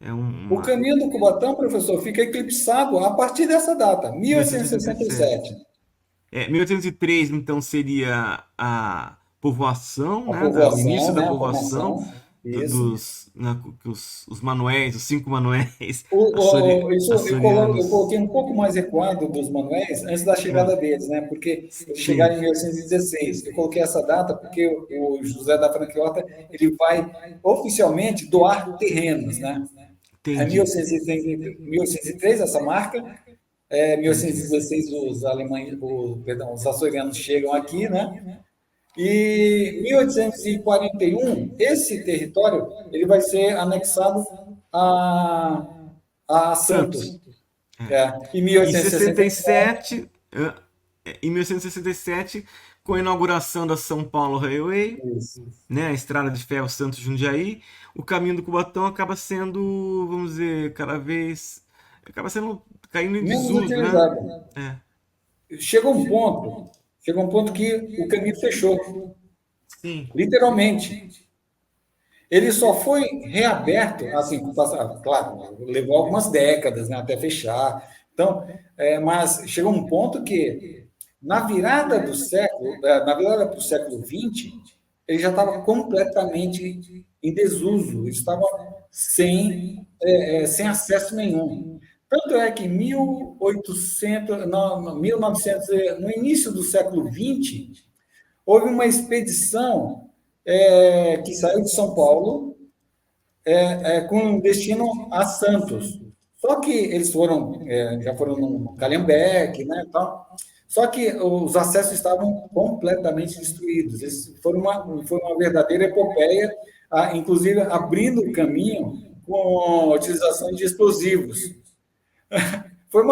É O uma caminho do Cubatão, professor, fica eclipsado a partir dessa data, 1867. 1867. É, 1803, então, seria a povoação, A né? O início povoação, da né? A povoação formação. Isso. que os manuéis, os 5 manuéis Eu açorianos. coloquei um pouco mais recuado dos manuéis antes da chegada Ah, deles, né? Porque eles chegaram sim, em 1816. Eu coloquei essa data porque o José da Franquilota ele vai oficialmente doar terrenos, né? É entendi, 1803 essa marca, entendi. 1816 os alemães, perdão, os açorianos chegam aqui, né? E 1841 esse território ele vai ser anexado a, a Santos. Santos. É. É, em E 1867, 67, em 1867, com a inauguração da São Paulo Railway, isso. né, a estrada de ferro Santos Jundiaí, o caminho do Cubatão acaba sendo, vamos dizer, cada vez acaba sendo caindo em Menos desuso, né? utilizado. É, Chega um ponto que o caminho fechou, sim, literalmente. Ele só foi reaberto, assim, claro, levou algumas décadas, né, até fechar. Então, mas chegou um ponto que, na virada para o século XX, ele já estava completamente em desuso, estava sem acesso nenhum. Tanto é que em 1800, não, 1900, no início do século XX, houve uma expedição que saiu de São Paulo com destino a Santos. Só que eles já foram no Calhambeque, né, tal. Só que os acessos estavam completamente destruídos. Eles foi uma verdadeira epopeia, inclusive abrindo o caminho com a utilização de explosivos.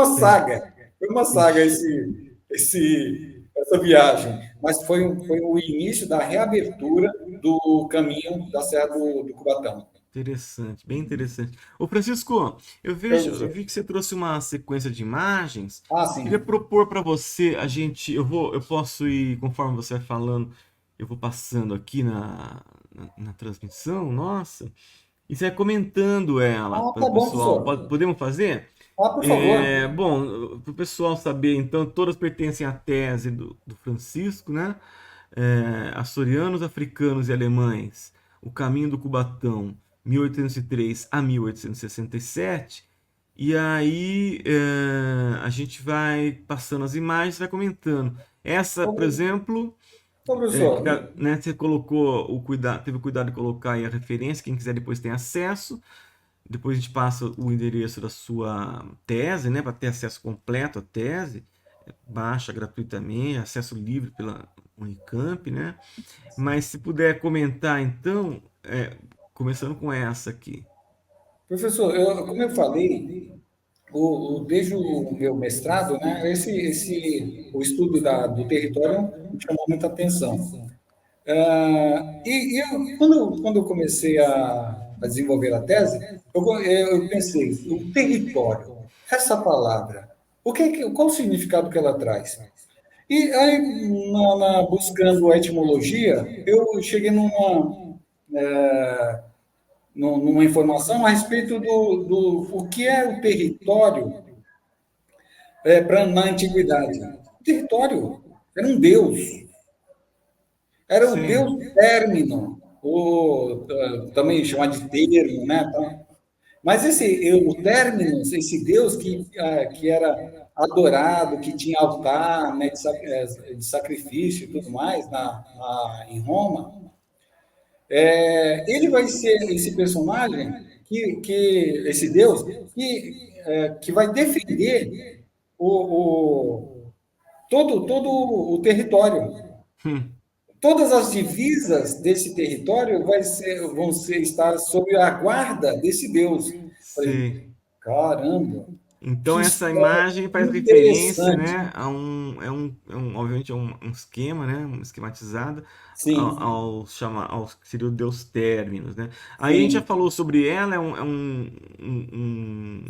sei, Foi uma saga ixi, essa viagem, mas foi o início da reabertura do caminho da Serra do Cubatão. interessante, bem interessante. Ô Francisco, eu vi que você trouxe uma sequência de imagens. Ah, Queria sim. propor para você, eu posso ir, conforme você vai falando, eu vou passando aqui na transmissão, nossa, e você vai comentando ela Ah, para tá o bom, pessoal. professor. Podemos fazer? Ah, por favor. Bom, para o pessoal saber, então, todas pertencem à tese do Francisco, né? Açorianos, africanos e alemães, o caminho do Cubatão, 1803 a 1867. E aí a gente vai passando as imagens, vai comentando. Essa, por Ô, exemplo, professor, né, você colocou o cuidado, teve o cuidado de colocar aí a referência, quem quiser depois tem acesso. Depois a gente passa o endereço da sua tese, né, para ter acesso completo à tese, baixa gratuitamente, acesso livre pela Unicamp, né? Mas se puder comentar, então, começando com essa aqui. professor, como eu falei, desde o meu mestrado, né, o estudo do território me chamou muita atenção. Quando eu comecei a desenvolver a tese, eu pensei, o território, essa palavra, qual o significado que ela traz? E aí, buscando a etimologia, eu cheguei numa informação a respeito do o que é o território na antiguidade. O território era um deus, era o Sim, deus término, ou também chamado de termo, né? Então, mas o Terminus, esse deus que era adorado, que tinha altar, né, de sacrifício e tudo mais em Roma, ele vai ser esse personagem, esse deus, que vai defender o, todo o território. hum, Todas as divisas desse território vão estar sob a guarda desse Deus. Falei, sei. caramba! Então Que essa história imagem faz referência, interessante. né, obviamente um esquema, né, esquematizado Sim, ao que seria o Deus Terminus, né? Aí a gente já sim. falou sobre ela,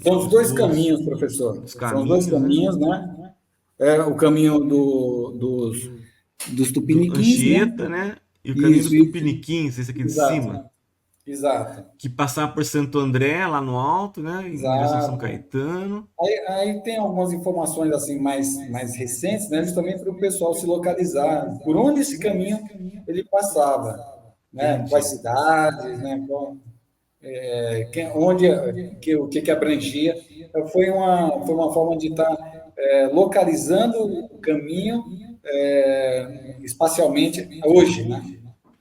São os os dois dois caminhos, professor. os São os dois caminhos, né? caminhos, né? É o caminho dos Do tupiniquins, né? Anchieta, né? E o caminho dos Isso, Tupiniquins, esse aqui de cima, exato, exato, que passava por Santo André, lá no alto, né, em direção a São exato. Caetano. Aí tem algumas informações assim mais recentes, né? Justamente para o pessoal se localizar por onde esse caminho ele passava, né? Quais Entendi. cidades, né? Onde o que abrangia. Então, foi uma forma de estar localizando o caminho espacialmente hoje, né?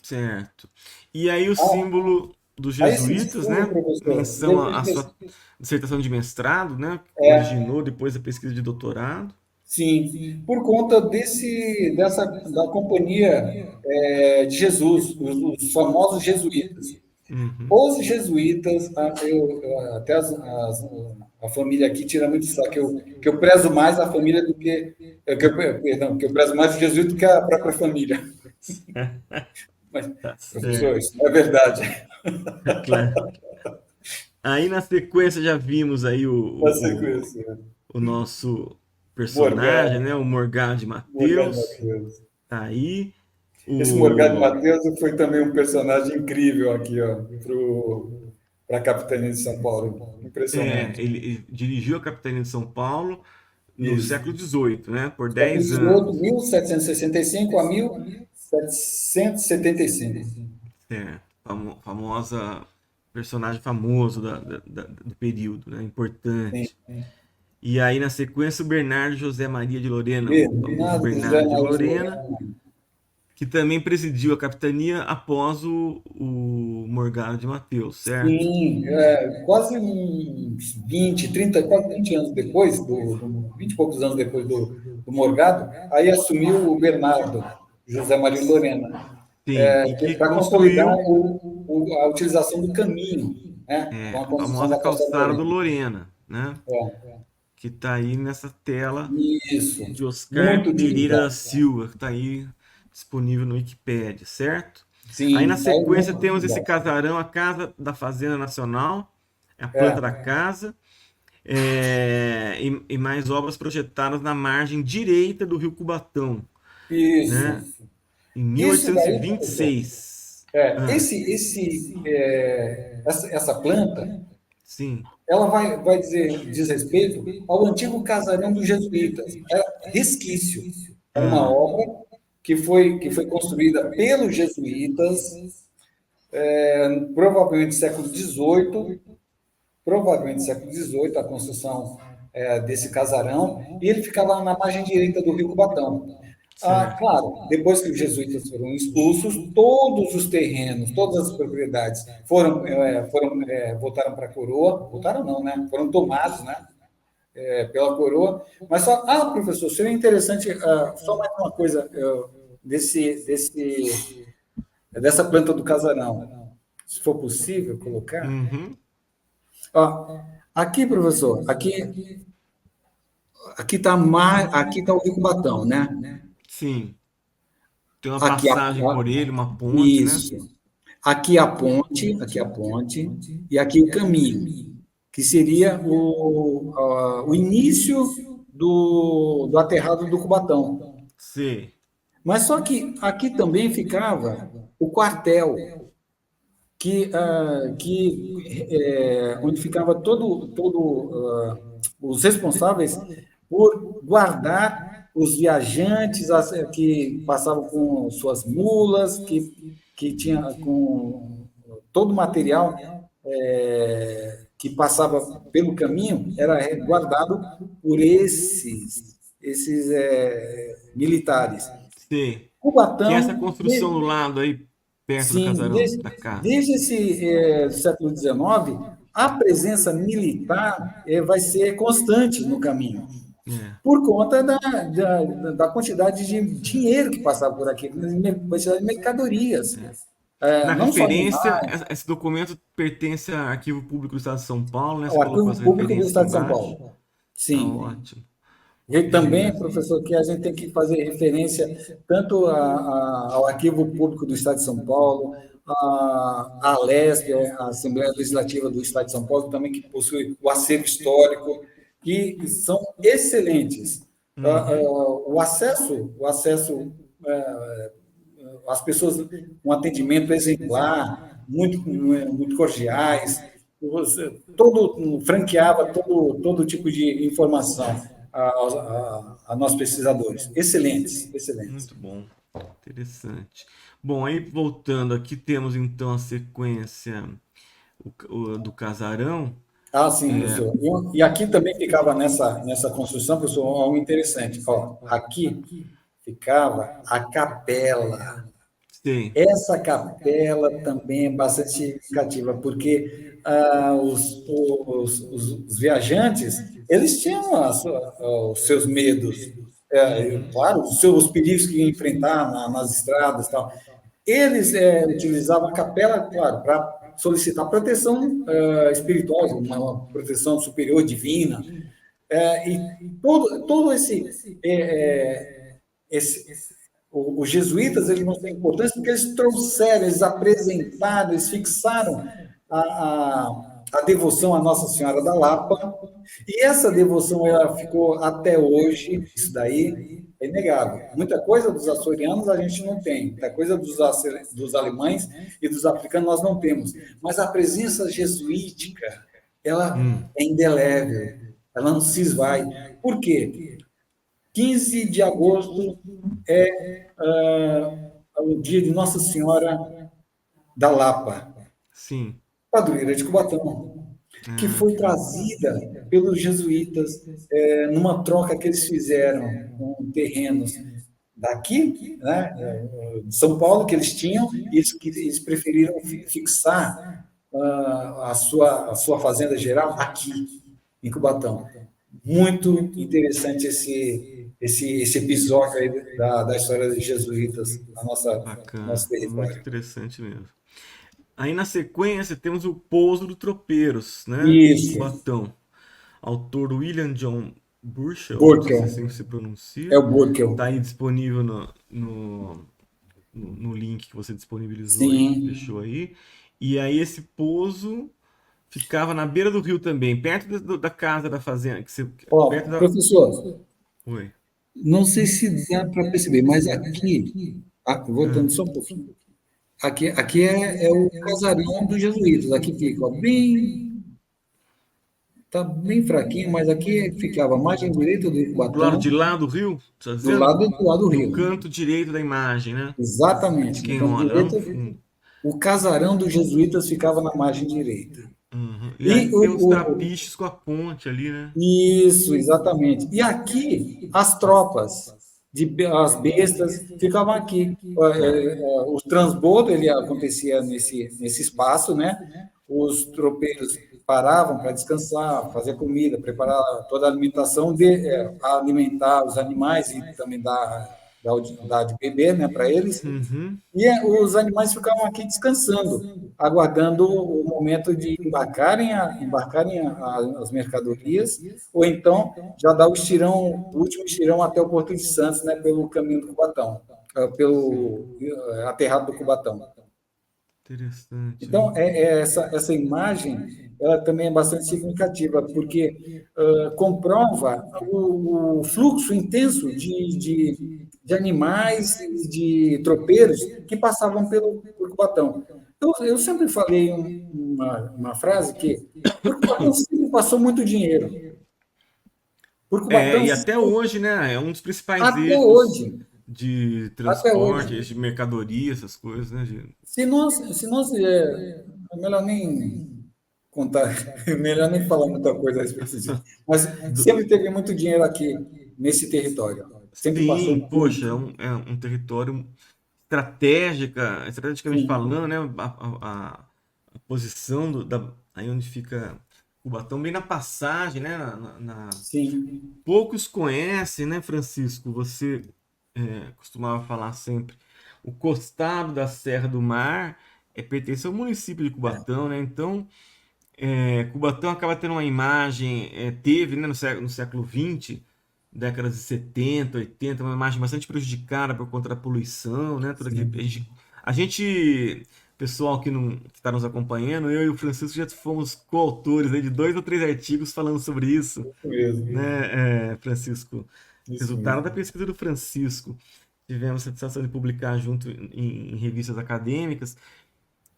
Certo. E aí o A, símbolo dos a esse jesuítas, estudo, né? professor, Menção à sua dissertação de mestrado, né? Que originou depois a pesquisa de doutorado. sim, por conta da companhia de Jesus, os famosos jesuítas. Uhum. Os jesuítas, até a família aqui tira muito saco, que eu prezo mais a família do perdão, que eu prezo mais o jesuíta do que a própria família. Mas, Tá professor, certo. isso não é verdade. Claro. Aí na sequência já vimos aí Na sequência, o nosso personagem, Morgado, né? O Morgado de Morgado Mateus. Matheus. Tá aí. Esse Morgado O, Matheus foi também um personagem incrível aqui, ó, para a capitania de São Paulo. Impressionante. ele dirigiu a capitania de São Paulo no Isso. século XVIII, né? Por Século 10 XVIII, anos. 1765 a 1775. É, famosa personagem famoso do período, né? Sim. Importante. E aí, na sequência, o Bernardo José Maria de Lorena, o famoso Bernardo José Bernardo de Maria de Lorena, Lorena. que também presidiu a capitania após o Morgado de Mateus, certo? Sim, quase uns 20, 30, quase 20 anos depois, 20 e poucos anos depois do Morgado, aí assumiu o Bernardo José Maria de Lorena, Sim, e que para consolidar construiu a utilização do caminho, né, com a a construção famosa da calçada calçada do Lorena. Lorena, né? É, Que está aí nessa tela isso, de Oscar muito Pereira da utilizado. Silva, que está aí disponível no Wikipedia, certo? Aí na Sim, é sequência muito temos esse utilizado. casarão, a Casa da Fazenda Nacional, é a planta da É, casa, e mais obras projetadas na margem direita do Rio Cubatão, isso. né? Em Isso daí, professor, 1826. é, Ah, esse, esse, é, essa planta, sim. ela diz respeito ao antigo casarão dos jesuítas. Era resquício. Era uma Ah, obra que foi construída pelos jesuítas, provavelmente século XVIII, a construção desse casarão, e ele ficava na margem direita do Rio Cubatão. certo. Claro, depois que os jesuítas foram expulsos, todos os terrenos, todas as propriedades voltaram para a coroa, voltaram não, né? Foram tomados, né? Pela coroa. Mas professor, seria interessante, só mais uma coisa dessa planta do casarão, se for possível colocar. Uhum, Aqui, professor, aqui tá o Rio Cubatão, né? sim. Tem uma Aqui passagem por ele, uma ponte, né? isso. Aqui a ponte e aqui o caminho, que seria o início do aterrado do Cubatão. Sei. Mas só que aqui também ficava o quartel, onde ficava os responsáveis por guardar os viajantes que passavam com suas mulas, que tinha com todo o material que passava pelo caminho era guardado por esses militares. Sei. Que é essa Cubatão, construção do lado aí, perto do sim, casarão, da casa. desde esse século XIX, a presença militar vai ser constante no caminho, É. por conta da quantidade de dinheiro que passava por aqui, quantidade de mercadorias, Na não só referência, animais, esse documento pertence ao Arquivo Público do Estado de São Paulo, né? Você ao colocou Arquivo essa Público do referência aqui Estado de São embaixo. Paulo. Tá Sim. ótimo. E também, Beleza. professor, que a gente tem que fazer referência tanto ao Arquivo Público do Estado de São Paulo, à ALESP, a Assembleia Legislativa do Estado de São Paulo, também que possui o acervo histórico, que são excelentes. Uhum. O acesso as pessoas com atendimento exemplar, muito cordiais, franqueava todo tipo de informação a nós pesquisadores. Excelentes, excelentes. Muito bom. Interessante. Bom, aí voltando aqui, temos então a sequência do casarão. Ah, sim, É, professor. E aqui também ficava nessa construção, professor, algo interessante. Ó, aqui ficava a capela. sei. Essa capela também é bastante significativa, porque os viajantes, eles tinham os seus medos, Uhum. claro, os perigos que iam enfrentar nas estradas e tal. Eles utilizavam a capela, claro, para solicitar proteção espiritual, uma proteção superior, divina, e todo esse os jesuítas eles não têm importância porque eles trouxeram, eles apresentaram, eles fixaram a devoção à Nossa Senhora da Lapa, e essa devoção ela ficou até hoje, isso daí é inegável. Muita coisa dos açorianos a gente não tem, muita coisa dos alemães e dos africanos nós não temos, mas a presença jesuítica, ela Hum, é indelével, ela não se esvai. Por quê? 15 de agosto é o dia de Nossa Senhora da Lapa, sim. padroeira de Cubatão, que Ah, foi que legal. trazida pelos jesuítas numa troca que eles fizeram com terrenos daqui, né, de São Paulo, que eles tinham, e eles preferiram fixar a sua fazenda geral aqui, em Cubatão. Muito interessante esse episódio aí da história dos jesuítas na nosso Bacana. Muito território. interessante mesmo. Aí na sequência temos o Pouso do Tropeiros, né? Em Isso, Cubatão. Autor William John Burchell, não sei se Burkel. assim se É pronuncia. o Burkel. Tá aí disponível no link que você disponibilizou aí, Sim. deixou aí. E aí esse pouso ficava na beira do rio também, perto da casa da fazenda, perto Ó, da... professor, Oi. não sei se dá para perceber, mas aqui, Ah, voltando só um pouquinho, aqui é o casarão dos jesuítas. Aqui fica, ó, tá bem fraquinho, mas aqui ficava a margem direita do do lado de Cubatão, lá do rio, tá do dizendo? lado do No rio. canto direito da imagem, né? De Exatamente, no quem canto olha, lá no direito, fundo. o casarão dos jesuítas ficava na margem direita. Uhum. E aí E tem os trapiches com a ponte ali, né? isso, exatamente. E aqui, as tropas, as bestas, ficavam aqui. O transbordo ele acontecia nesse espaço, né? Os tropeiros paravam para descansar, fazer comida, preparar toda a alimentação, alimentar os animais e também dar de beber, né, para eles. Uhum. E os animais ficavam aqui descansando, aguardando o momento de embarcarem as mercadorias, ou então já dar o último estirão até o Porto de Santos, né, pelo caminho do Cubatão, Sim. pelo aterrado do Cubatão. Interessante, Então, hein? essa imagem ela também é bastante significativa, porque comprova o fluxo intenso de animais e de tropeiros que passavam por Cubatão. Eu sempre falei uma frase que por Cubatão sempre passou muito dinheiro. Por É, Cubatão, e até hoje, né? É um dos principais até eixos hoje, de até transporte, hoje. de mercadoria, essas coisas, né? Se nós é melhor nem contar, é melhor nem falar muita coisa a respeito disso. Mas Do- sempre teve muito dinheiro aqui nesse território. Sempre passou sim, poxa, muito. é um território estrategicamente falando, Sim, né? A posição aí onde fica Cubatão, bem na passagem, né? sim. Poucos conhecem, né, Francisco? Você costumava falar sempre. O costado da Serra do Mar pertence ao município de Cubatão, né? Então, Cubatão acaba tendo uma imagem, teve, né, no século XX, décadas de 70, 80, uma imagem bastante prejudicada por conta da poluição, né? Toda aquele, Sim, a gente, pessoal que não, que está nos acompanhando, eu e o Francisco já fomos coautores aí de 2 ou 3 artigos falando sobre isso, isso mesmo. né, Francisco? Isso Resultado da mesmo. pesquisa do Francisco. Tivemos a satisfação de publicar junto em revistas acadêmicas.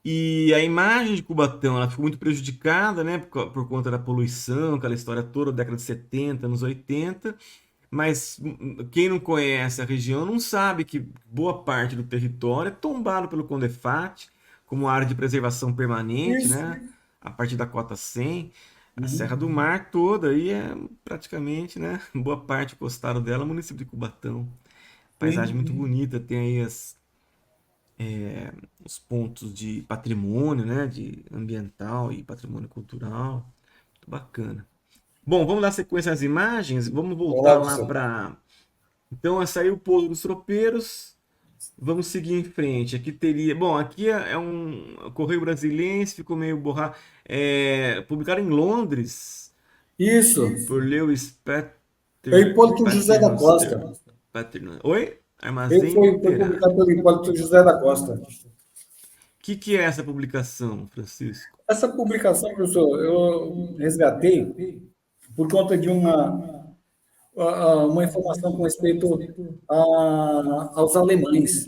E a imagem de Cubatão, ela ficou muito prejudicada, né, por conta da poluição, aquela história toda, década de 70, anos 80. Mas quem não conhece a região não sabe que boa parte do território é tombado pelo CONDEFAT, como área de preservação permanente, Isso. né, a partir da cota 100. A Serra do Uhum. Mar toda aí é praticamente, né, boa parte costado dela é o município de Cubatão. Paisagem muito Sim. bonita, tem aí os pontos de patrimônio, né, de ambiental e patrimônio cultural. Muito bacana. Bom, vamos dar sequência às imagens, vamos voltar Olá, lá professor. para. Então, essa aí é o Pouso dos Tropeiros. Vamos seguir em frente. Aqui teria. Bom, aqui é um Correio Brasiliense, ficou meio borrado. Publicado em Londres Isso. por Lewis É Hipólito José da Paternoster. Costa. Oi? Ele Armazém foi Literário. publicado pelo Hipólito José da Costa. Que é essa publicação, Francisco? Essa publicação, professor, eu resgatei por conta de uma informação com respeito aos alemães.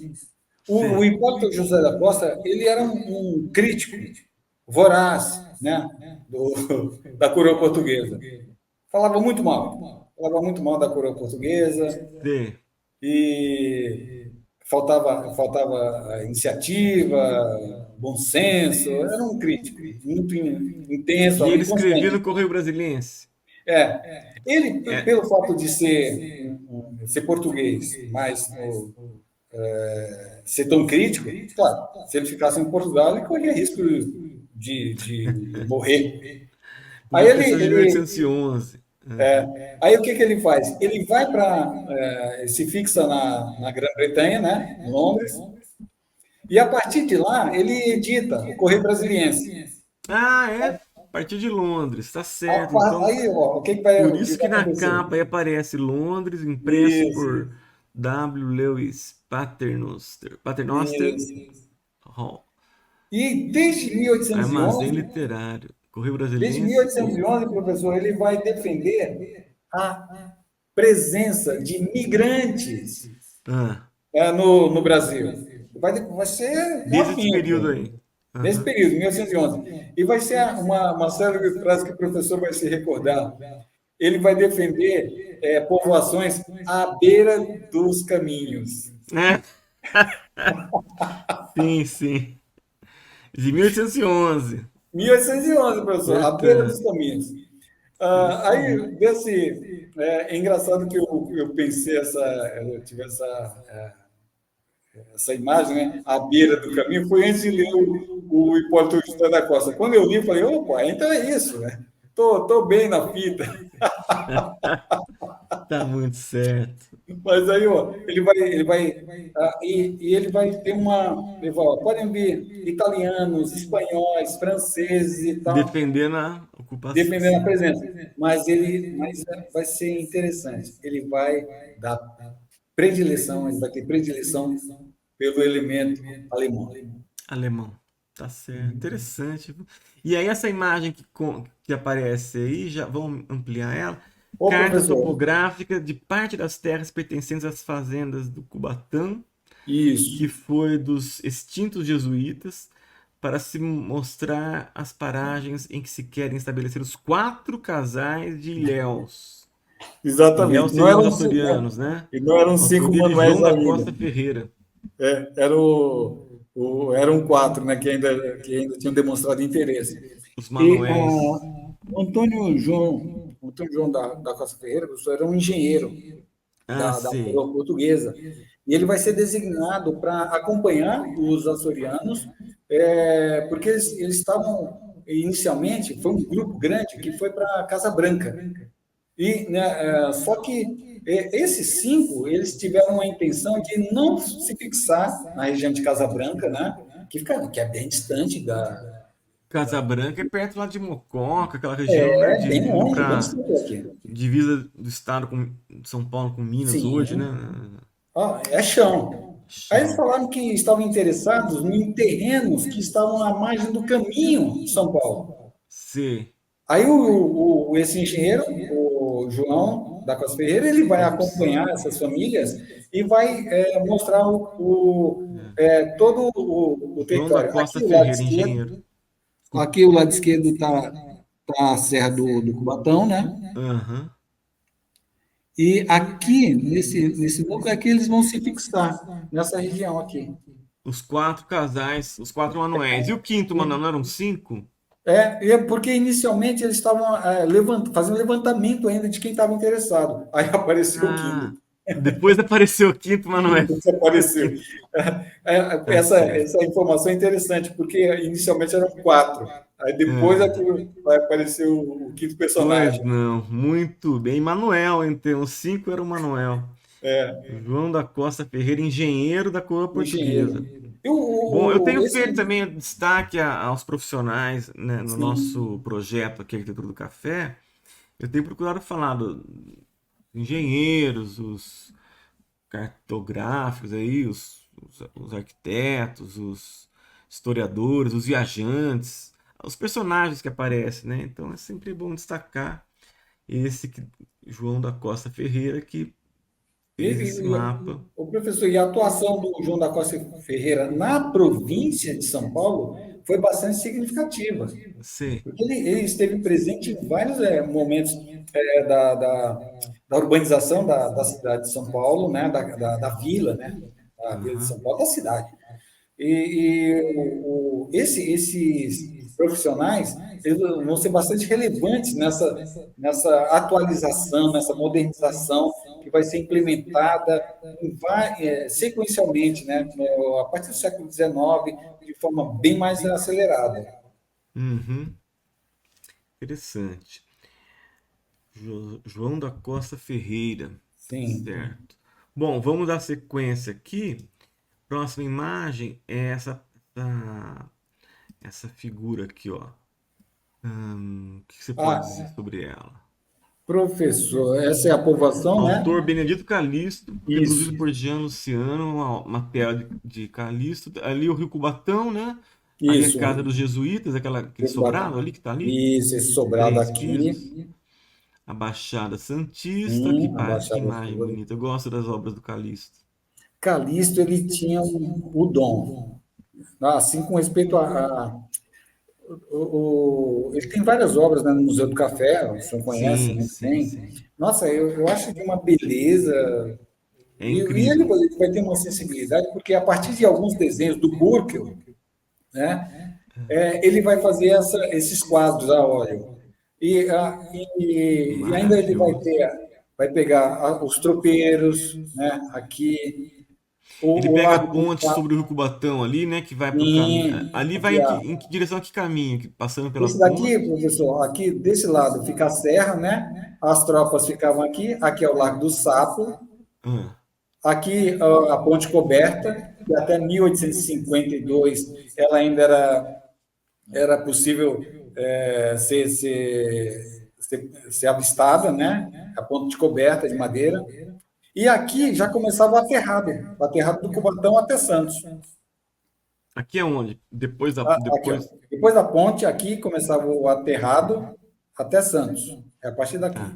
O Sim. Hipólito José da Costa, ele era um crítico voraz, né, da coroa portuguesa. Falava muito mal da coroa portuguesa Sim. e faltava iniciativa, bom senso. Era um crítico muito intenso, E ele ali, escrevia no constante. Correio Brasiliense. Ele, É, pelo fato de ser português, mas ser tão crítico, claro, se ele ficasse em Portugal, ele corria risco de morrer. Aí publicação de 1811. aí o que ele faz? Ele vai se fixa na Grã-Bretanha, né, em Londres, e a partir de lá ele edita o Correio Brasiliense. A partir de Londres, tá certo. Então, Aí, ó, por o que isso vai que na acontecer? capa aí aparece Londres, impresso Isso, por W. Lewis Paternoster isso. Hall. E desde Armazém 1811, Literário. Correio desde Brasiliense. 1811, professor, ele vai defender a presença de migrantes Ah, no Brasil. Vai ser um desde esse período afinco, aí. nesse Aham. período, 1811. E vai ser uma célebre frase que o professor vai se recordar. Ele vai defender povoações à beira dos caminhos. É, sim, sim. De 1811. 1811, professor, à beira dos Importante. caminhos. Isso aí. É engraçado que eu pensei eu tive essa imagem, né, à beira do caminho, foi antes de ler o Hipólito José da Costa. Quando eu li, eu falei, opa, então é isso, né? Tô bem na fita. Tá muito certo. Mas aí, ó, e ele vai ter ele fala, ó, podem vir italianos, espanhóis, franceses e tal, Defendendo a ocupação. dependendo da presença. Mas vai ser interessante. Ele vai dar predileção, ele vai ter predileção pelo elemento alemão. Alemão. Tá certo. Interessante. E aí, essa imagem que aparece aí, já vamos ampliar ela. Ô, Carta professor, topográfica de parte das terras pertencentes às fazendas do Cubatão, que isso, foi dos extintos jesuítas, para se mostrar as paragens em que se querem estabelecer os 4 casais de Ilhéus. Ilhéus exatamente. seriam os açorianos, né? Não eram cinco Autoria de manuais João da ainda. Costa Ferreira. Eram quatro, né, que ainda tinham demonstrado interesse. Os E Manuéis. O Antônio João da Costa Ferreira, professor, era um engenheiro Ah, da sim. coroa portuguesa. E ele vai ser designado para acompanhar os açorianos, porque eles estavam, inicialmente, foi um grupo grande que foi para Casa Branca. E, né, só que esses cinco, eles tiveram a intenção de não se fixar na região de Casa Branca, né, que é bem distante Casa Branca é perto lá de Mococa, aquela região, né? É bem Indo longe, bem para distante daqui. divisa do estado com de São Paulo com Minas hoje, né? Sim. Ó, é chão. Aí eles Chão. falaram que estavam interessados em terrenos que estavam na margem do caminho de São Paulo. C. Aí esse engenheiro, o João da Costa Ferreira, ele vai Ops. acompanhar essas famílias e vai mostrar É. todo o João da território. Costa Ferreira, engenheiro. Aqui o lado esquerdo tá a Serra do Cubatão, né? Aham. E aqui, nesse núcleo aqui, eles vão se fixar, nessa região aqui. Os quatro casais, os quatro manuéis. E o quinto manuel, não eram cinco? É porque inicialmente eles estavam fazendo levantamento ainda de quem estava interessado. Aí apareceu o quinto. Ah, depois apareceu o quinto manuel. O Desapareceu. quinto. Tá certo. Essa informação é interessante, porque inicialmente eram quatro. Aí depois é Ah, que vai aparecer o quinto pois personagem. não, muito bem. Manuel, então, os cinco era o Manuel. João da Costa Ferreira, engenheiro da coroa O engenheiro. portuguesa. E Bom, eu tenho esse. feito também destaque aos profissionais, né, no nosso Sim. projeto aqui, Arquitetura do Café. Eu tenho procurado falar dos engenheiros, os cartográficos aí, os arquitetos, os historiadores, os viajantes, os personagens que aparecem, né? Então é sempre bom destacar João da Costa Ferreira que E, fez esse mapa. o professor, e a atuação do João da Costa Ferreira na província de São Paulo foi bastante significativa, C. porque ele esteve presente em vários momentos da urbanização da cidade de São Paulo, né, da vila, né, da vila de Aham. São Paulo, da cidade. Esses profissionais eles vão ser bastante relevantes nessa atualização, nessa modernização que vai ser implementada sequencialmente, né, a partir do século XIX, de forma bem mais acelerada. Uhum. Interessante. João da Costa Ferreira. Sim. Certo. Bom, vamos dar sequência aqui. Próxima imagem é essa figura aqui, ó. O que você pode Ah, dizer sobre ela? professor, essa é a povoação, Autor né? Benedito Calixto, reproduzido Isso, por Jean Luciano, uma tela de Calixto. Ali o Rio Cubatão, né? Ali a isso. casa dos jesuítas, aquele sobrado ali que está ali. Isso, esse sobrado Três pisos. aqui. A Baixada Santista, Sim, a que Baixada imagem Fluminense. bonita. Eu gosto das obras do Calixto. Calixto, ele tinha o dom. Assim, com respeito ele tem várias obras, né, no Museu do Café, o senhor conhece Sim, muito sim, bem. sim. Nossa, eu acho de uma beleza. É E ele incrível. vai ter uma sensibilidade, porque a partir de alguns desenhos do Burkel, né, ele vai fazer esses quadros a óleo. E ainda ele Maravilhoso. vai pegar os tropeiros, né, aqui, Ele o pega a Largo do ponte sobre o Rio Cubatão ali, né? Que vai pro caminho. Capim, Ali vai aqui, em que direção, que caminho? Passando pela esse daqui, ponte. professor, aqui desse lado fica a serra, né? As tropas ficavam aqui é o Largo do Sapo, Ah, aqui a ponte coberta, que até 1852 ela ainda era possível ser avistada, né? A ponte coberta de madeira. E aqui já começava o aterrado do Cubatão até Santos. aqui é onde? Depois da. Aqui, ó. Depois. Depois da ponte, aqui começava o aterrado até Santos. É a partir daqui. Tá,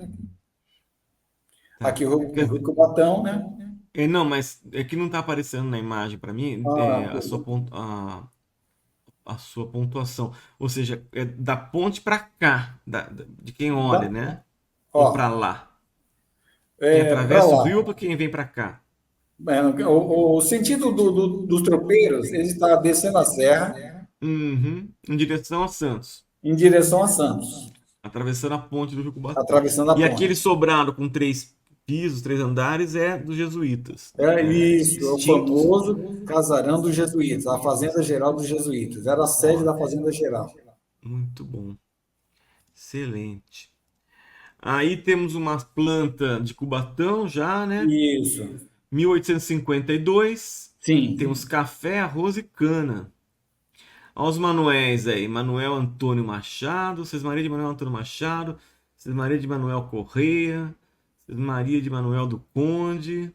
tá. Aqui o Rio Cubatão, né? Não, mas é que não tá aparecendo na imagem para mim Ah, a sua pontuação. Ou seja, é da ponte para cá, de quem olha, da, né? Ou para ó, lá. Quem para atravessa o rio ou lá. para quem vem para cá? O sentido dos tropeiros, ele está descendo a serra Uhum, em direção a Santos. em direção a Santos, Atravessando a ponte do Rio Cubatão. atravessando a E aquele ponte. sobrado com três pisos, três andares, é dos jesuítas. É É, isso, é o extintos. famoso casarão dos jesuítas, a Fazenda Geral dos Jesuítas. Era a sede da Olha, Fazenda Geral. muito bom. Excelente. Aí temos uma planta de Cubatão já, né? Isso, 1852. Temos sim. café, arroz e cana. Olha os Manuéis aí. Manuel Antônio Machado, Sesmaria de Manuel Antônio Machado, Sesmaria de Manuel Correia, Sesmaria de Manuel do Conde. O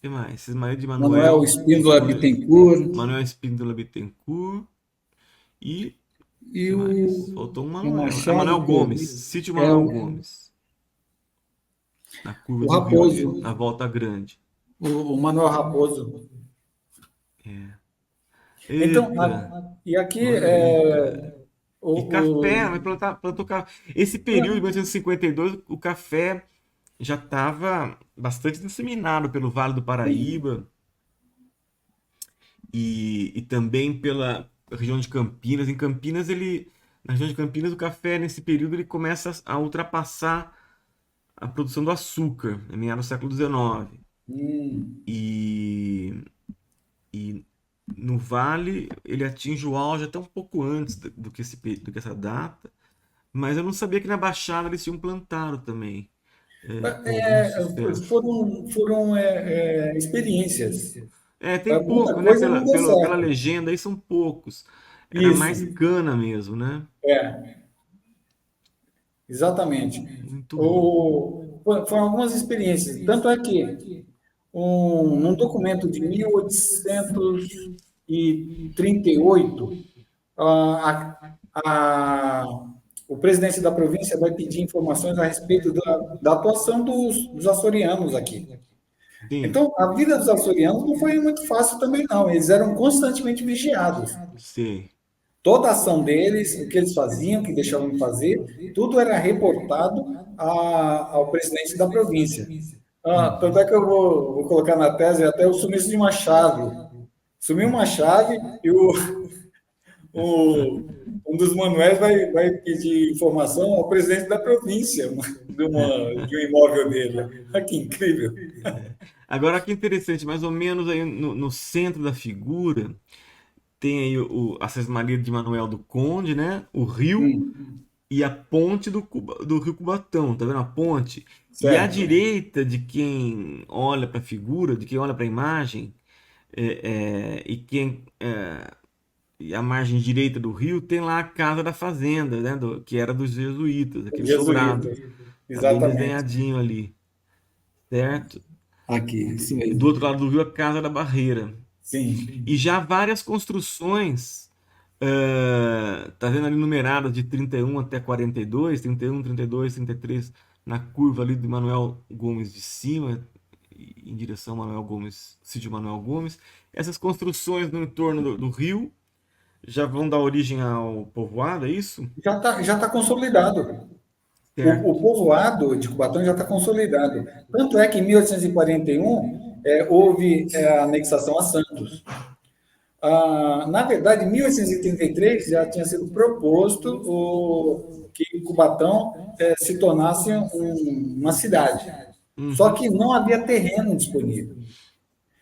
que mais? Sesmaria de Manuel Manuel. Espíndola Bittencourt. Manuel Espíndola Bittencourt. E E que mais? o, Faltou um e o Manuel. Ah, Machado Manuel Gomes. Corrêa. Sítio É Manuel Gomes. Na curva o do rio ali, Raposo. na Volta Grande. O Manuel Raposo. Então, Eita, e aqui olha aí, cara. E o, café, vai plantou café. Esse período de 1852, o café já estava bastante disseminado pelo Vale do Paraíba e também pela região de Campinas. Em Campinas, na região de Campinas, o café, nesse período, ele começa a ultrapassar a produção do açúcar, em meados do século XIX. hum, E, e no Vale, ele atinge o auge até um pouco antes do que essa data, mas eu não sabia que na Baixada eles tinham plantado também, com algum sucesso. foram experiências. Tem Muita pouco, né? coisa não deu Pela certo. legenda aí são poucos. Era Isso, mais cana mesmo, né? é, exatamente. Muito bom. Foram algumas experiências. Tanto é que num documento de 1838, o presidente da província vai pedir informações a respeito da atuação dos açorianos aqui. Sim, Então, a vida dos açorianos não foi muito fácil também, não. Eles eram constantemente vigiados. sei. Toda a ação deles, o que eles faziam, o que deixavam de fazer, tudo era reportado ao presidente da província. Tanto é que eu vou colocar na tese até o sumiço de uma chave. Sumiu uma chave e um dos manuais vai pedir informação ao presidente da província de um imóvel dele. Olha que incrível. Agora que interessante, mais ou menos aí no centro da figura tem aí a Sesmaria de Manuel do Conde, né? O rio e a ponte do Rio Cubatão, tá vendo a ponte? E à Certo. direita de quem olha para a figura, de quem olha para a imagem, e e a margem direita do rio tem lá a Casa da Fazenda, né? Que era dos jesuítas, aquele sobrado. Jesuítas. Tá bem Exatamente. desenhadinho ali, certo? Aqui, isso Do mesmo. outro lado do rio, a Casa da Barreira. Sim. E já várias construções, tá vendo ali numeradas de 31 até 42, 31, 32, 33, na curva ali do Manuel Gomes de cima, em direção ao Manuel Gomes, sítio Manuel Gomes. Essas construções no entorno do rio já vão dar origem ao povoado, é isso? Já tá consolidado. O Certo. povoado de Cubatão já está consolidado. Tanto é que em 1841 houve a anexação a Santos. Na verdade, em 1833 já tinha sido proposto que Cubatão se tornasse uma cidade. Só Uhum, que não havia terreno disponível.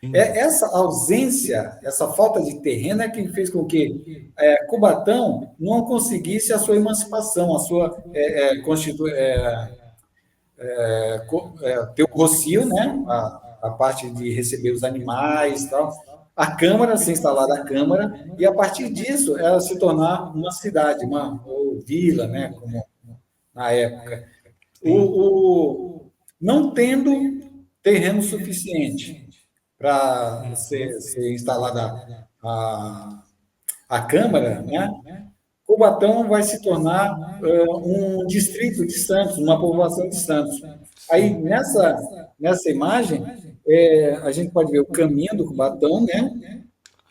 entendi. Essa ausência, essa falta de terreno é que fez com que Cubatão não conseguisse a sua emancipação, a sua ter o rocio, né? A parte de receber os animais e tal. A Câmara, ser instalada a Câmara, e a partir disso ela se tornar uma cidade, ou vila, né? Como na época. Sim. Não tendo terreno suficiente para ser instalada a Câmara, né? Cubatão vai se tornar um distrito de Santos, uma povoação de Santos. Aí, Sim. nessa imagem, a gente pode ver o caminho do Cubatão, né?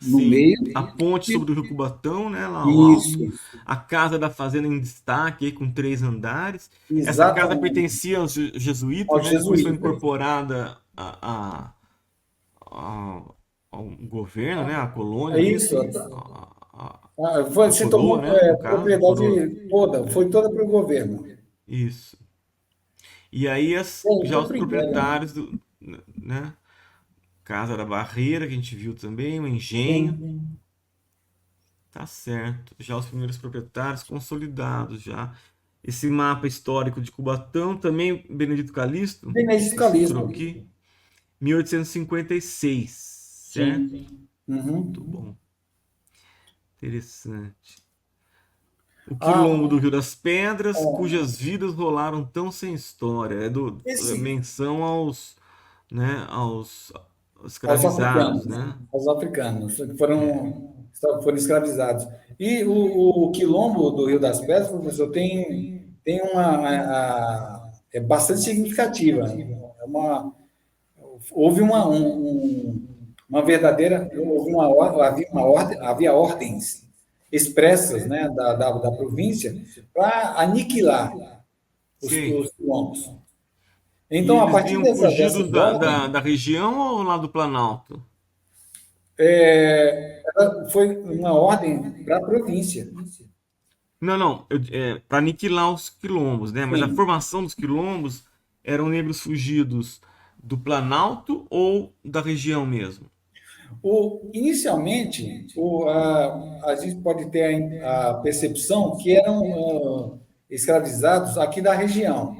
No Sim, meio. a ponte sobre o Rio Cubatão, né, lá ao alto. Isso, A casa da fazenda em destaque, aí, com 3 andares. Essa casa exatamente, pertencia aos jesuítas, aos né? Depois foi jesuítas. incorporada ao governo, né? À colônia É ali, isso. a Se coroa, tornou né? No caso, a coroa. propriedade toda, foi toda para o governo. Isso. E aí já Foi os para o Império. proprietários né? Casa da Barreira, que a gente viu também, o engenho. Sim. Tá certo. Já os primeiros proprietários consolidados já. Esse mapa histórico de Cubatão também, Benedito Calixto, Benedito registrou Calixto. aqui, 1856, certo? Sim. Muito Uhum. bom. Interessante. O Quilombo Ah, do Rio das Pedras, cujas vidas rolaram tão sem história. É esse, menção aos, né, aos aos escravizados, africanos, né? que foram escravizados. E o quilombo do Rio das Pedras, professor, tem é bastante significativa. Houve uma verdadeira, houve havia ordens expressas, né, da província para aniquilar Sei. os quilombos. E Então, a eles partir vinham fugidos dessas ordens, da região ou lá do Planalto? foi uma ordem para a província. Não, não, para aniquilar os quilombos, né? Mas a Sim. formação dos quilombos eram negros fugidos do Planalto ou da região mesmo? Inicialmente, a gente pode ter a percepção que eram escravizados aqui da região.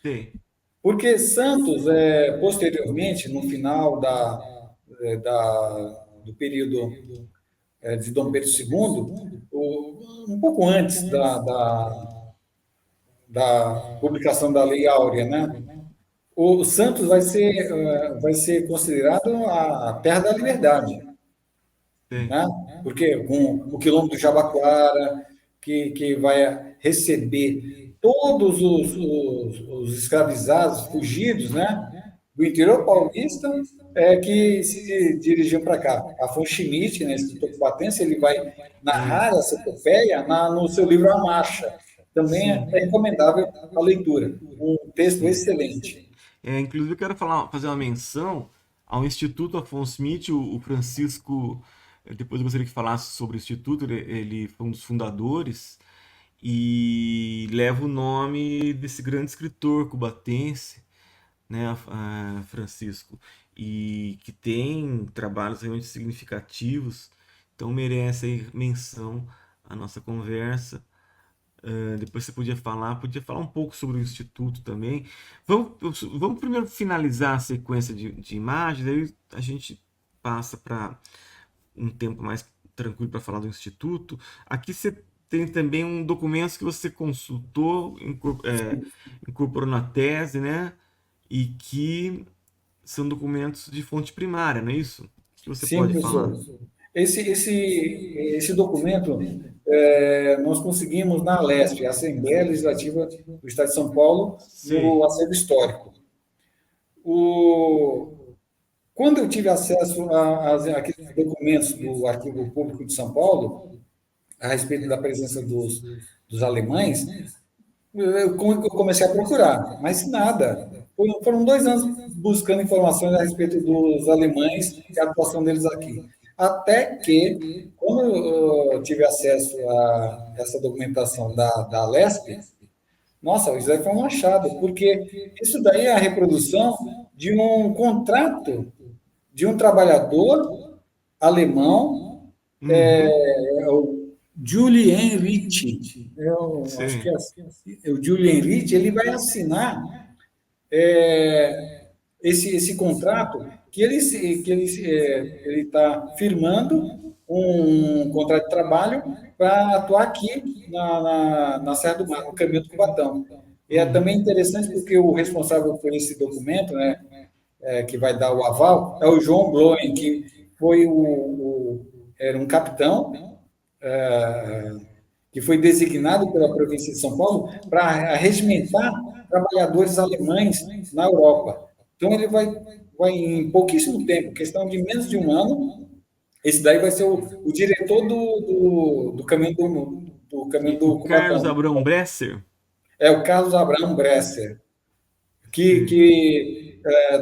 Sei. Porque Santos, posteriormente, no final do período de Dom Pedro II, um pouco antes da publicação da Lei Áurea, né? O Santos vai ser considerado a terra da liberdade, Sei. né? Porque com o quilombo do Jabaquara, que vai receber todos os escravizados, fugidos, né? Do interior paulista, que se dirigiam para cá. Afonso Schmidt, né, escritor cubatense, ele vai É, narrar essa epopeia no seu livro A Marcha. Também é sim, recomendável a leitura. Um texto sim. excelente. Inclusive, eu quero fazer uma menção ao Instituto Afonso Smith, o Francisco. Depois eu gostaria que falasse sobre o Instituto, ele foi um dos fundadores e leva o nome desse grande escritor cubatense, né, Francisco, e que tem trabalhos realmente significativos, então merece aí menção a nossa conversa. Depois você podia falar um pouco sobre o Instituto também. Vamos primeiro finalizar a sequência de imagens, aí a gente passa para um tempo mais tranquilo para falar do Instituto. Aqui você tem também um documento que você consultou, incorporou na tese, né? E que são documentos de fonte primária, não é isso? Que você Sim, pode falar? professor. Esse documento nós conseguimos na LESP, a Assembleia Legislativa do Estado de São Paulo, no Sei, acervo histórico. O, Quando eu tive acesso àqueles documentos do Arquivo Público de São Paulo, a respeito da presença dos alemães, eu comecei a procurar, mas nada. Foram 2 anos buscando informações a respeito dos alemães e a atuação deles aqui. Até que, quando eu tive acesso a essa documentação da LESP, nossa, isso aí foi um achado, porque isso daí é a reprodução de um contrato de um trabalhador alemão, uhum, o Julien Ricci. Eu acho que sei, é o Julien Ricci, ele vai assinar esse contrato ele está firmando um contrato de trabalho para atuar aqui na Serra do Mar, no Caminho do Cubatão. E é também uhum, interessante porque o responsável por esse documento, né, que vai dar o aval, é o João Bloem, que foi era um capitão que foi designado pela província de São Paulo para regimentar trabalhadores alemães na Europa. Então, ele vai em pouquíssimo tempo, questão de menos de um ano, esse daí vai ser o diretor do caminho O do Carlos Cubatão. Abrão Bresser? É o Carlos Abraham Bresser, Sei.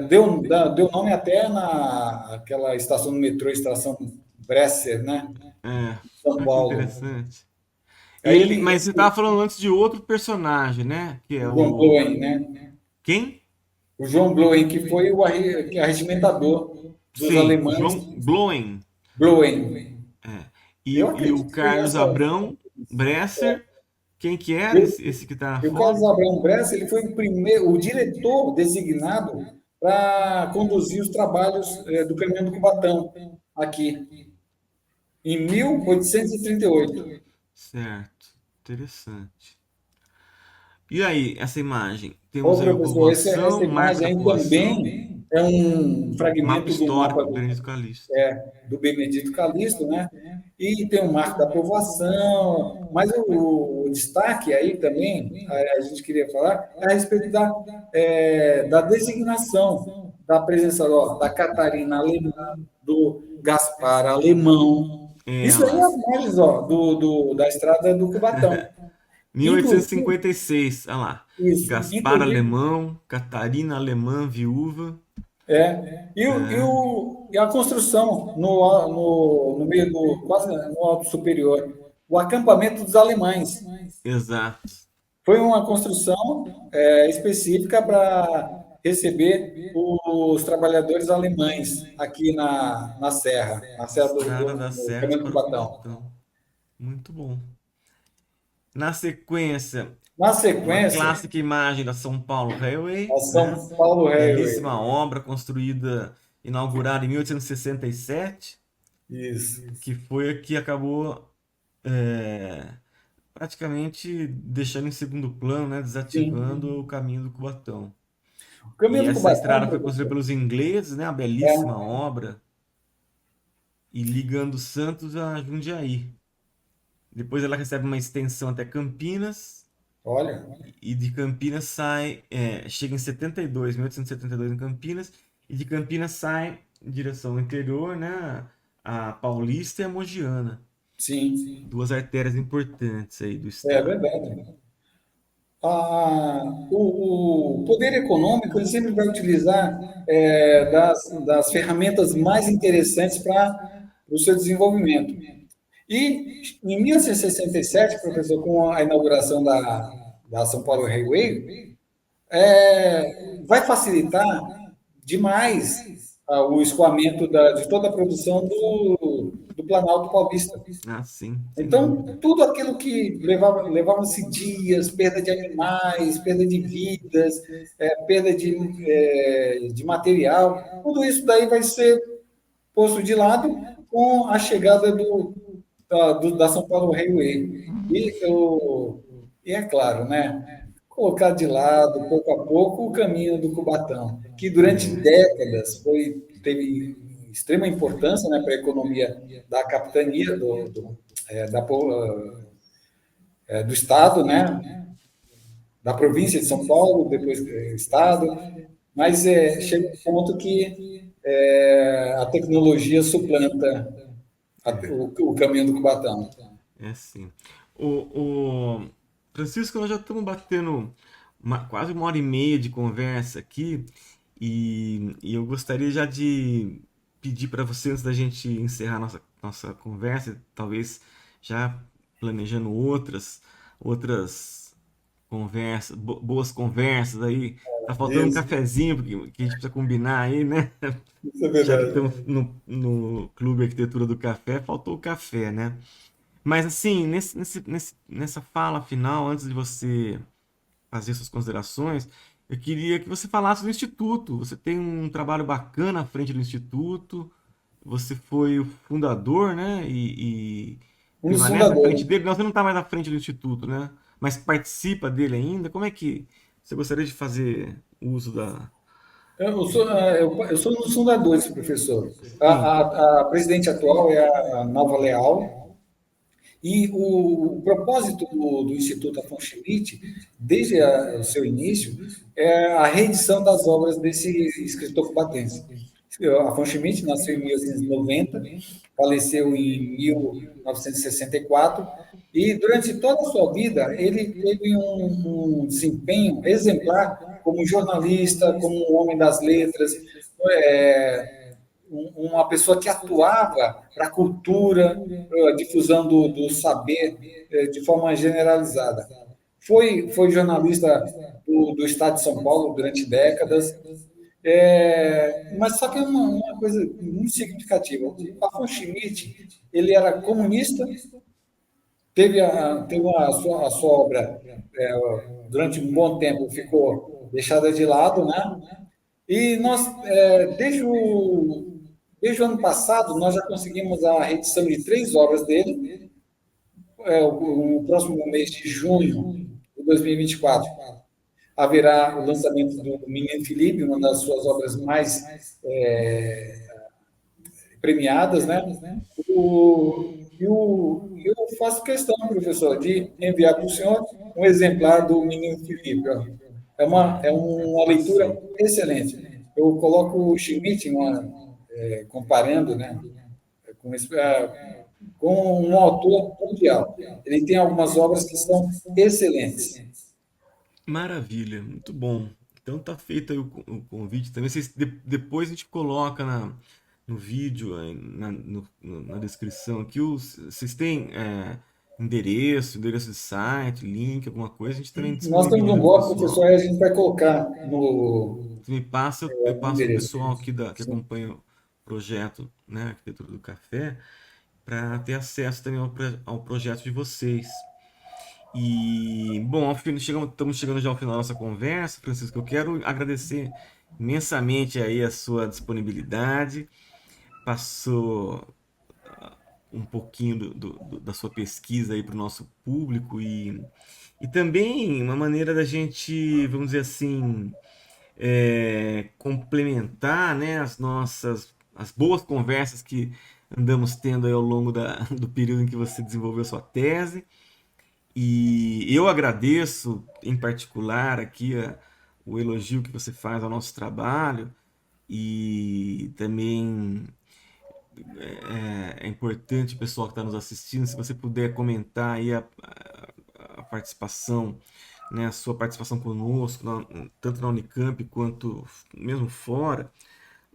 deu nome até naquela estação do metrô, estação Bresser, né? São Olha que Paulo. interessante. Aí Mas você estava falando antes de outro personagem, né? Que é o João o. Bloem, né? Quem? O João Bloem, que foi o arregimentador dos Sim, o alemães, João Bloem. Bloem. É. Eu E o acredito que foi Carlos essa. Abrão Bresser, quem que era Eu, esse que está na o Carlos foto? Abraham Bresser, ele foi o diretor designado para conduzir os trabalhos do Caminhão do Cubatão aqui. em 1838. Certo. Interessante. E aí, essa imagem? Temos Ô, aí o professor, essa povoação, marco imagem da aí povoação, também é um mapa fragmento do histórico mapa do Benedito Calixto. do Benedito Calixto, né? E tem o marco da povoação, mas o destaque aí também, a gente queria falar, é a respeito da designação da presença ó, da Catarina Alemã, do Gaspar Alemão. É, Isso aí é ó, as margens ó, da estrada do Cubatão. Inclusive, 1856, olha lá. isso, Gaspar inclusive Alemão, Catarina Alemã, viúva. E a construção no meio do, quase no alto superior, o acampamento dos alemães. Exato. Foi uma construção específica para receber os trabalhadores alemães aqui na Serra Estrada das do Serras Caminho do para o Cubatão. Cubatão. Muito bom. Na sequência, Na uma sequência, clássica imagem da São Paulo a Railway, né? São Paulo Railway. Belíssima obra construída, inaugurada em 1867, Isso. que foi a que acabou é, praticamente deixando em segundo plano, né? Sim. Desativando o caminho do Cubatão. O E Caminho do essa Cubatão, estrada foi construída professor, pelos ingleses, né? Uma belíssima é, obra, e ligando Santos a Jundiaí. Depois ela recebe uma extensão até Campinas, olha, e de Campinas sai, chega em 72, 1872 em Campinas, e de Campinas sai em direção ao interior, né? A Paulista e a Mogiana, sim, duas artérias importantes aí do é estado. verdade. O poder econômico ele sempre vai utilizar das ferramentas mais interessantes para o seu desenvolvimento. E em 1967, professor, com a inauguração da São Paulo Railway, vai facilitar demais o escoamento de toda a produção do Planalto Paulista. Ah, sim, sem Então, dúvida. tudo aquilo que levava-se dias, perda de animais, perda de vidas, perda de material, tudo isso daí vai ser posto de lado com a chegada da São Paulo Railway. E é claro, né? Colocar de lado, pouco a pouco, o caminho do Cubatão, que durante É, décadas teve extrema importância, né, para a economia da capitania, do Estado, né, da província de São Paulo, depois Estado, mas chega um ponto que a tecnologia suplanta é, o caminho do Cubatão. é sim. O Francisco, nós já estamos batendo quase uma hora e meia de conversa aqui, e eu gostaria já de pedir para você, antes da gente encerrar nossa conversa, talvez já planejando outras conversas, boas conversas aí. Tá faltando um Isso, cafezinho que a gente precisa combinar aí, né? isso é Já que verdade. estamos no Clube Arquitetura do Café, faltou o café, né? Mas assim, nessa fala final, antes de você fazer suas considerações, eu queria que você falasse do Instituto. Você tem um trabalho bacana à frente do Instituto, você foi o fundador, né? E Um dos permanece à frente fundadores. dele. Não, você não está mais à frente do Instituto, né? Mas participa dele ainda. Como é que você gostaria de fazer uso da. Eu sou um dos fundadores, professor. Sim, A presidente atual é a Nova Leal, e o propósito do Instituto Afonso Schmidt, desde o seu início, é a reedição das obras desse escritor cubatense. Afonso Schmidt nasceu em 1890, faleceu em 1964, e durante toda a sua vida ele teve um desempenho exemplar como jornalista, como um homem das letras, uma pessoa que atuava para a cultura, a difusão do saber de forma generalizada. Foi jornalista do Estado de São Paulo durante décadas, mas só que é uma coisa muito significativa. O Afonso Schmidt, ele era comunista, teve a sua obra, durante um bom tempo, ficou deixada de lado, né? E nós, desde Desde o ano passado, nós já conseguimos a reedição de 3 obras dele, no próximo mês de junho de 2024 haverá o lançamento do Menino Felipe, uma das suas obras mais premiadas, né? Eu faço questão, professor, de enviar para o senhor um exemplar do Menino Felipe. Ó. É uma leitura excelente. Eu coloco o Schmidt comparando, né, com, com um autor mundial. Ele tem algumas obras que são excelentes. Maravilha, muito bom. Então tá feito aí o convite também. Depois a gente coloca no vídeo, aí, na descrição aqui, vocês têm endereço de site, link, alguma coisa, a gente também Nós temos um disponibiliza pro bloco, professor, pessoal. aí a gente vai colocar Você me passa, eu no passo pro endereço. pessoal aqui que Sim. acompanha o projeto, né, Arquitetura do Café, para ter acesso também ao projeto de vocês. E, bom, estamos chegando já ao final da nossa conversa, Francisco. Eu quero agradecer imensamente aí a sua disponibilidade. Passou um pouquinho da sua pesquisa aí para o nosso público e também uma maneira da gente, vamos dizer assim, complementar, né, as boas conversas que andamos tendo aí ao longo do período em que você desenvolveu sua tese. E eu agradeço em particular aqui o elogio que você faz ao nosso trabalho e também é importante o pessoal que está nos assistindo, se você puder comentar aí a participação, né, a sua participação conosco, tanto na Unicamp quanto mesmo fora.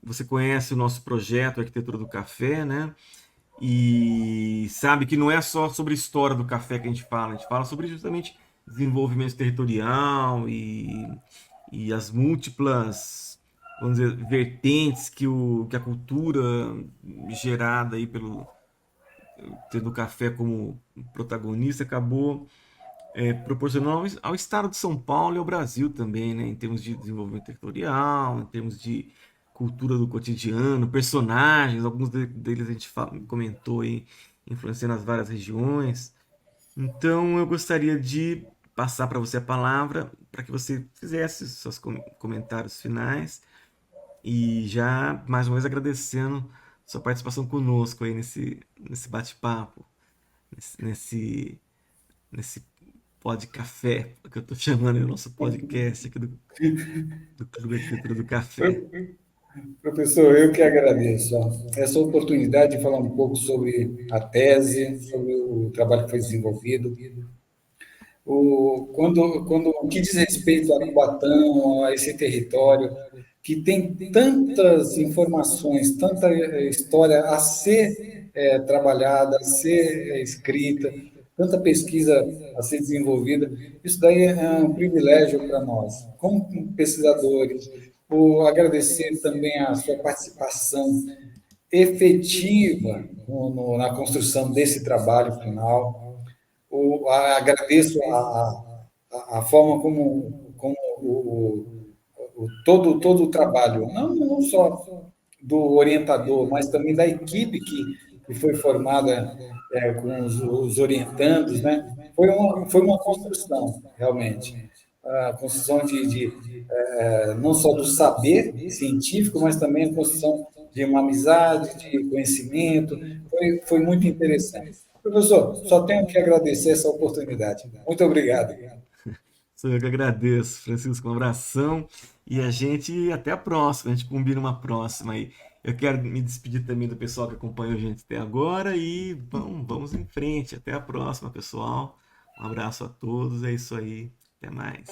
Você conhece o nosso projeto Arquitetura do Café, né? E sabe que não é só sobre a história do café que a gente fala sobre justamente desenvolvimento territorial e as múltiplas, vamos dizer, vertentes que a cultura gerada aí pelo tendo o café como protagonista acabou proporcionando ao estado de São Paulo e ao Brasil também, né, em termos de desenvolvimento territorial, em termos de cultura do cotidiano, personagens, alguns deles a gente comentou aí, influenciando as várias regiões. Então eu gostaria de passar para você a palavra para que você fizesse seus comentários finais e já mais uma vez agradecendo sua participação conosco aí nesse bate-papo, nesse, nesse pod café, que eu estou chamando o nosso podcast aqui do Clube Arquitetura do Café. Professor, eu que agradeço essa oportunidade de falar um pouco sobre a tese, sobre o trabalho que foi desenvolvido. O que diz respeito a Cubatão, a esse território, que tem tantas informações, tanta história a ser trabalhada, a ser escrita, tanta pesquisa a ser desenvolvida, isso daí é um privilégio para nós, como pesquisadores. Agradecer também a sua participação efetiva na construção desse trabalho final. Agradeço a forma como todo o trabalho, não só do orientador, mas também da equipe que foi formada com os orientandos, né? Foi uma construção, realmente. A construção não só do saber científico, mas também a construção de uma amizade, de conhecimento. Foi muito interessante. Professor, só tenho que agradecer essa oportunidade. Muito obrigado. Sou eu que agradeço, Francisco, um abração e a gente até a próxima, a gente combina uma próxima aí. Eu quero me despedir também do pessoal que acompanhou a gente até agora e vamos em frente. Até a próxima, pessoal. Um abraço a todos, é isso aí. Até mais.